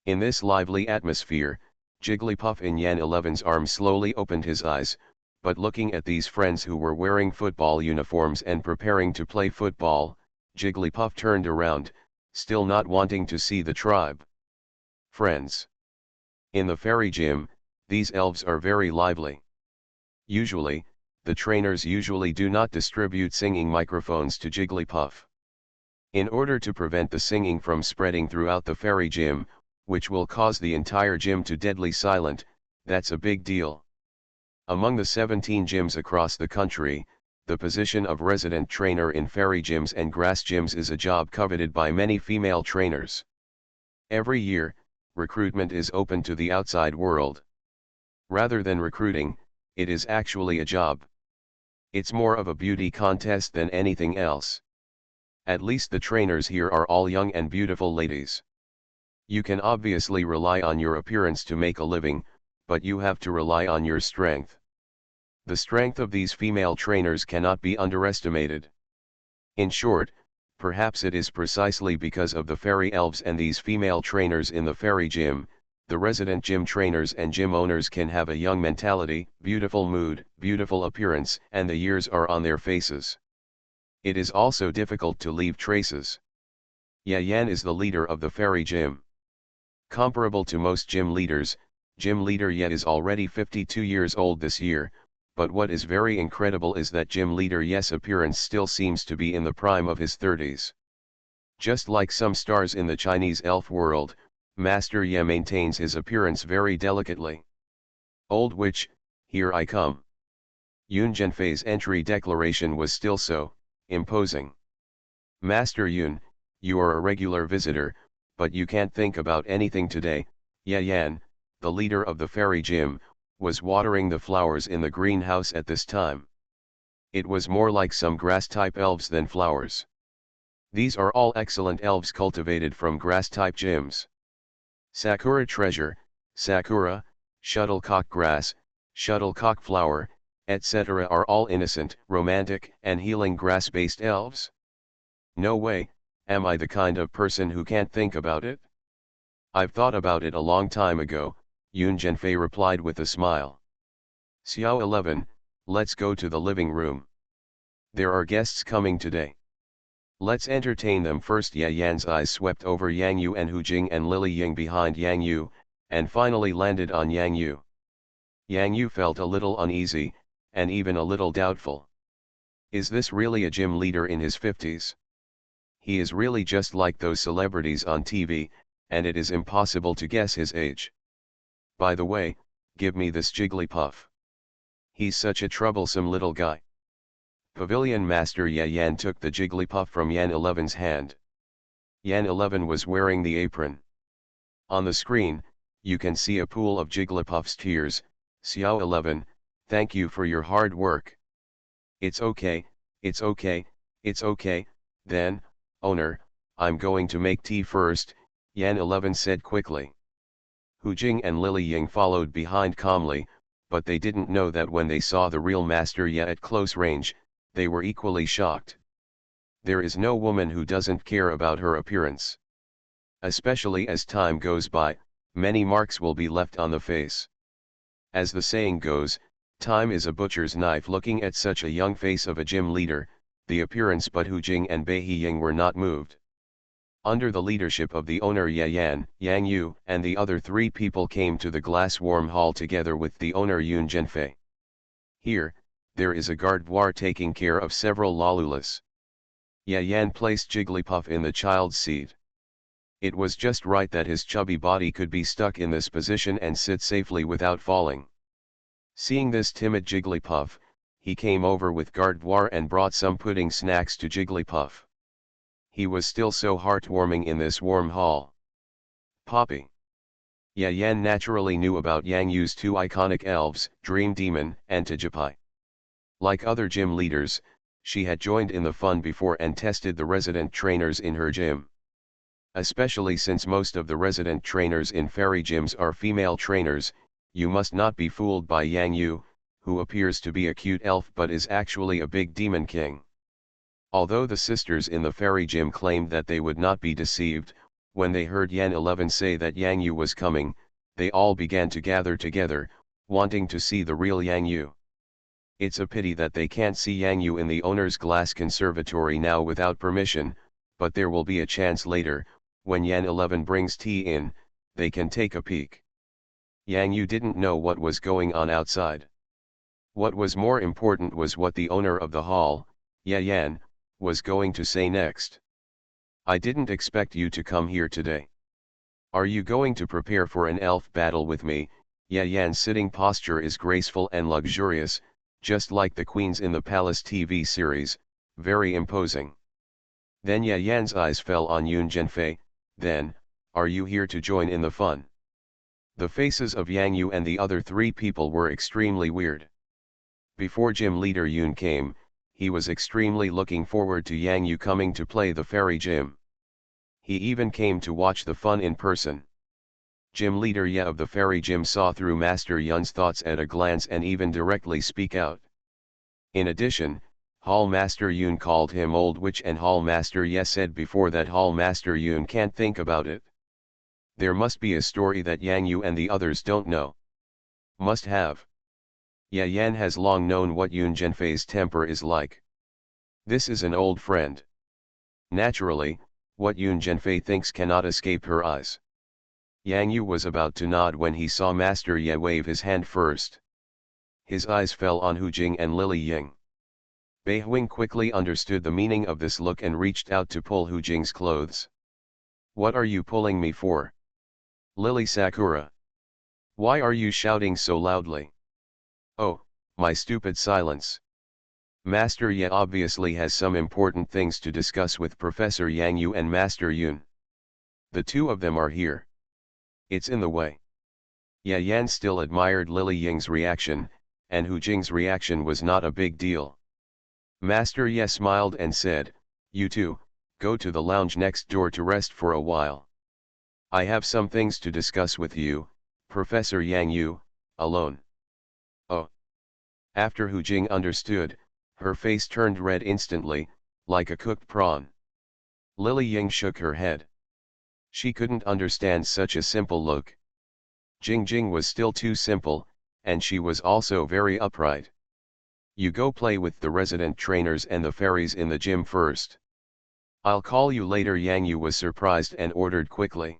In this lively atmosphere, Jigglypuff in Yan 11's arms slowly opened his eyes, but looking at these friends who were wearing football uniforms and preparing to play football, Jigglypuff turned around, still not wanting to see the tribe. Friends. In the fairy gym, these elves are very lively. Usually, the trainers usually do not distribute singing microphones to Jigglypuff. In order to prevent the singing from spreading throughout the fairy gym, which will cause the entire gym to deadly silent, that's a big deal. Among the 17 gyms across the country, the position of resident trainer in fairy gyms and grass gyms is a job coveted by many female trainers. Every year, recruitment is open to the outside world. Rather than recruiting, it is actually a job. It's more of a beauty contest than anything else. At least the trainers here are all young and beautiful ladies. You can obviously rely on your appearance to make a living, but you have to rely on your strength. The strength of these female trainers cannot be underestimated. In short, perhaps it is precisely because of the fairy elves and these female trainers in the fairy gym, the resident gym trainers and gym owners can have a young mentality, beautiful mood, beautiful appearance, and the years are on their faces. It is also difficult to leave traces. Yan is the leader of the fairy gym. Comparable to most gym leaders, gym leader Ye is already 52 years old this year, but what is very incredible is that gym leader Ye's appearance still seems to be in the prime of his 30s. Just like some stars in the Chinese elf world, Master Ye maintains his appearance very delicately. Old witch, here I come. Yun Zhenfei's entry declaration was still so imposing. Master Yun, you are a regular visitor, but you can't think about anything today. Yan, the leader of the fairy gym, was watering the flowers in the greenhouse at this time. It was more like some grass-type elves than flowers. These are all excellent elves cultivated from grass-type gyms. Sakura treasure, sakura, shuttlecock grass, shuttlecock flower, etc. are all innocent, romantic, and healing grass-based elves? No way, am I the kind of person who can't think about it? I've thought about it a long time ago, Yun Zhenfei replied with a smile. Xiao 11, let's go to the living room. There are guests coming today. Let's entertain them first. Yan's eyes swept over Yang Yu and Hu Jing and Lily Ying behind Yang Yu, and finally landed on Yang Yu. Yang Yu felt a little uneasy, and even a little doubtful. Is this really a gym leader in his 50s? He is really just like those celebrities on TV, and it is impossible to guess his age. By the way, give me this Jigglypuff. He's such a troublesome little guy. Pavilion Master Yan took the Jigglypuff from Yan 11's hand. Yan 11 was wearing the apron. On the screen, you can see a pool of Jigglypuff's tears. Xiao 11, thank you for your hard work. It's okay, it's okay, it's okay, then, owner, I'm going to make tea first, Yan 11 said quickly. Hu Jing and Lily Ying followed behind calmly, but they didn't know that when they saw the real Master Ye at close range, they were equally shocked. There is no woman who doesn't care about her appearance. Especially as time goes by, many marks will be left on the face. As the saying goes, time is a butcher's knife. Looking at such a young face of a gym leader, the appearance but Hu Jing and Bai Ying were not moved. Under the leadership of the owner Yan, Yang Yu, and the other 3 people came to the glass warm hall together with the owner Yun Zhenfei. Here, there is a gardevoir taking care of several lolulas. Yan placed Jigglypuff in the child's seat. It was just right that his chubby body could be stuck in this position and sit safely without falling. Seeing this timid Jigglypuff, he came over with gardevoir and brought some pudding snacks to Jigglypuff. He was still so heartwarming in this warm hall. Poppy. Yan naturally knew about Yang Yu's 2 iconic elves, Dream Demon and Tajipai. Like other gym leaders, she had joined in the fun before and tested the resident trainers in her gym. Especially since most of the resident trainers in fairy gyms are female trainers, you must not be fooled by Yang Yu, who appears to be a cute elf but is actually a big demon king. Although the sisters in the fairy gym claimed that they would not be deceived, when they heard Yan 11 say that Yang Yu was coming, they all began to gather together, wanting to see the real Yang Yu. It's a pity that they can't see Yang Yu in the owner's glass conservatory now without permission, but there will be a chance later, when Yan 11 brings tea in, they can take a peek. Yang Yu didn't know what was going on outside. What was more important was what the owner of the hall, Yan, was going to say next. I didn't expect you to come here today. Are you going to prepare for an elf battle with me? Yan's sitting posture is graceful and luxurious, just like the queens in the Palace TV series, very imposing. Then Yan's eyes fell on Yoon Jianfei. Then, are you here to join in the fun? The faces of Yang Yu and the other three people were extremely weird. Before gym leader Yoon came, he was extremely looking forward to Yang Yu coming to play the fairy gym. He even came to watch the fun in person. Gym leader Ye of the fairy gym saw through Master Yun's thoughts at a glance and even directly speak out. In addition, Hall Master Yun called him old witch, and Hall Master Ye said before that Hall Master Yun can't think about it. There must be a story that Yang Yu and the others don't know. Must have. Yan has long known what Yoon Jianfei's temper is like. This is an old friend. Naturally, what Yoon Jianfei thinks cannot escape her eyes. Yang Yu was about to nod when he saw Master Ye wave his hand first. His eyes fell on Hu Jing and Lily Ying. Bei Huing quickly understood the meaning of this look and reached out to pull Hu Jing's clothes. What are you pulling me for? Lily Sakura. Why are you shouting so loudly? Oh, my stupid silence. Master Ye obviously has some important things to discuss with Professor Yang Yu and Master Yun. The two of them are here. It's in the way. Yan still admired Lily Ying's reaction, and Hu Jing's reaction was not a big deal. Master Ye smiled and said, you two, go to the lounge next door to rest for a while. I have some things to discuss with you, Professor Yang Yu, alone. Oh. After Hu Jing understood, her face turned red instantly, like a cooked prawn. Lily Ying shook her head. She couldn't understand such a simple look. Jing was still too simple, and she was also very upright. You go play with the resident trainers and the fairies in the gym first. I'll call you later. Yang Yu was surprised and ordered quickly.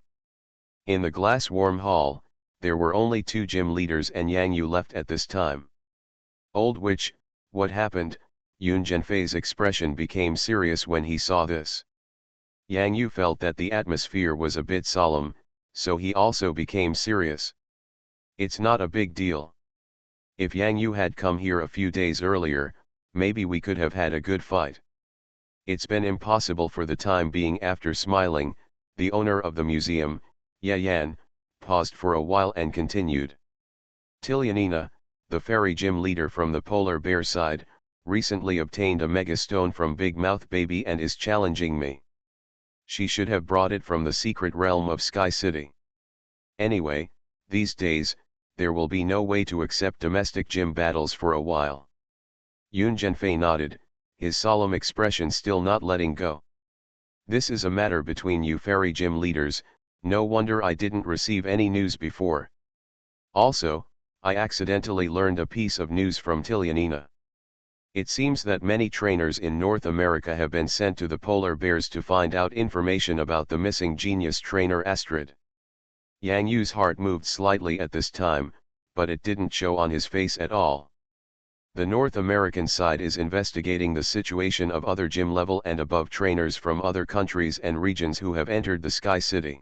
In the glass warm hall, there were only two gym leaders and Yang Yu left at this time. Old witch, what happened? Yoon Jianfei's expression became serious when he saw this. Yang Yu felt that the atmosphere was a bit solemn, so he also became serious. It's not a big deal. If Yang Yu had come here a few days earlier, maybe we could have had a good fight. It's been impossible for the time being. After smiling, the owner of the museum, Yan, paused for a while and continued. Tilianina, the fairy gym leader from the polar bear side, recently obtained a mega stone from Big Mouth Baby and is challenging me. She should have brought it from the secret realm of Sky City. Anyway, these days, there will be no way to accept domestic gym battles for a while. Yoon Jianfei nodded, his solemn expression still not letting go. This is a matter between you fairy gym leaders, no wonder I didn't receive any news before. Also, I accidentally learned a piece of news from Tilianina. It seems that many trainers in North America have been sent to the polar bears to find out information about the missing genius trainer Astrid. Yang Yu's heart moved slightly at this time, but it didn't show on his face at all. The North American side is investigating the situation of other gym level and above trainers from other countries and regions who have entered the Sky City.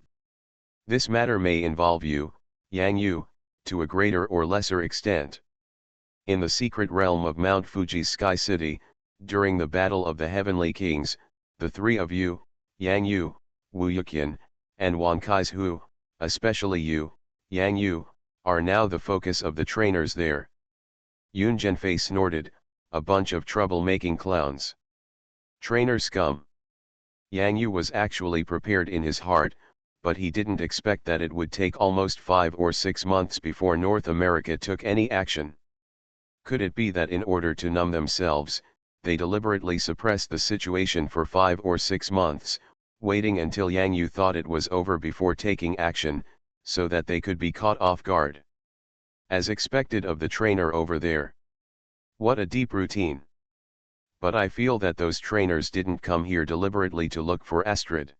This matter may involve you, Yang Yu, to a greater or lesser extent. In the secret realm of Mount Fuji's Sky City, during the Battle of the Heavenly Kings, the three of you, Yang Yu, Wu Yuqian, and Wan Kai's, especially you, Yang Yu, are now the focus of the trainers there. Yoon Jianfei snorted, a bunch of trouble-making clowns. Trainer scum. Yang Yu was actually prepared in his heart, but he didn't expect that it would take almost 5 or 6 months before North America took any action. Could it be that in order to numb themselves, they deliberately suppressed the situation for 5 or 6 months, waiting until Yang Yu thought it was over before taking action, so that they could be caught off guard? As expected of the trainer over there. What a deep routine. But I feel that those trainers didn't come here deliberately to look for Astrid.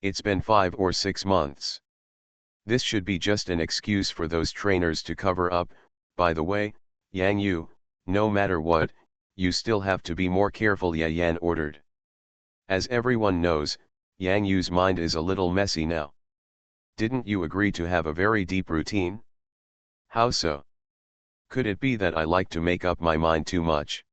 It's been 5 or 6 months. This should be just an excuse for those trainers to cover up. By the way, Yang Yu, no matter what, you still have to be more careful, Yan ordered. As everyone knows, Yang Yu's mind is a little messy now. Didn't you agree to have a very deep routine? How so? Could it be that I like to make up my mind too much?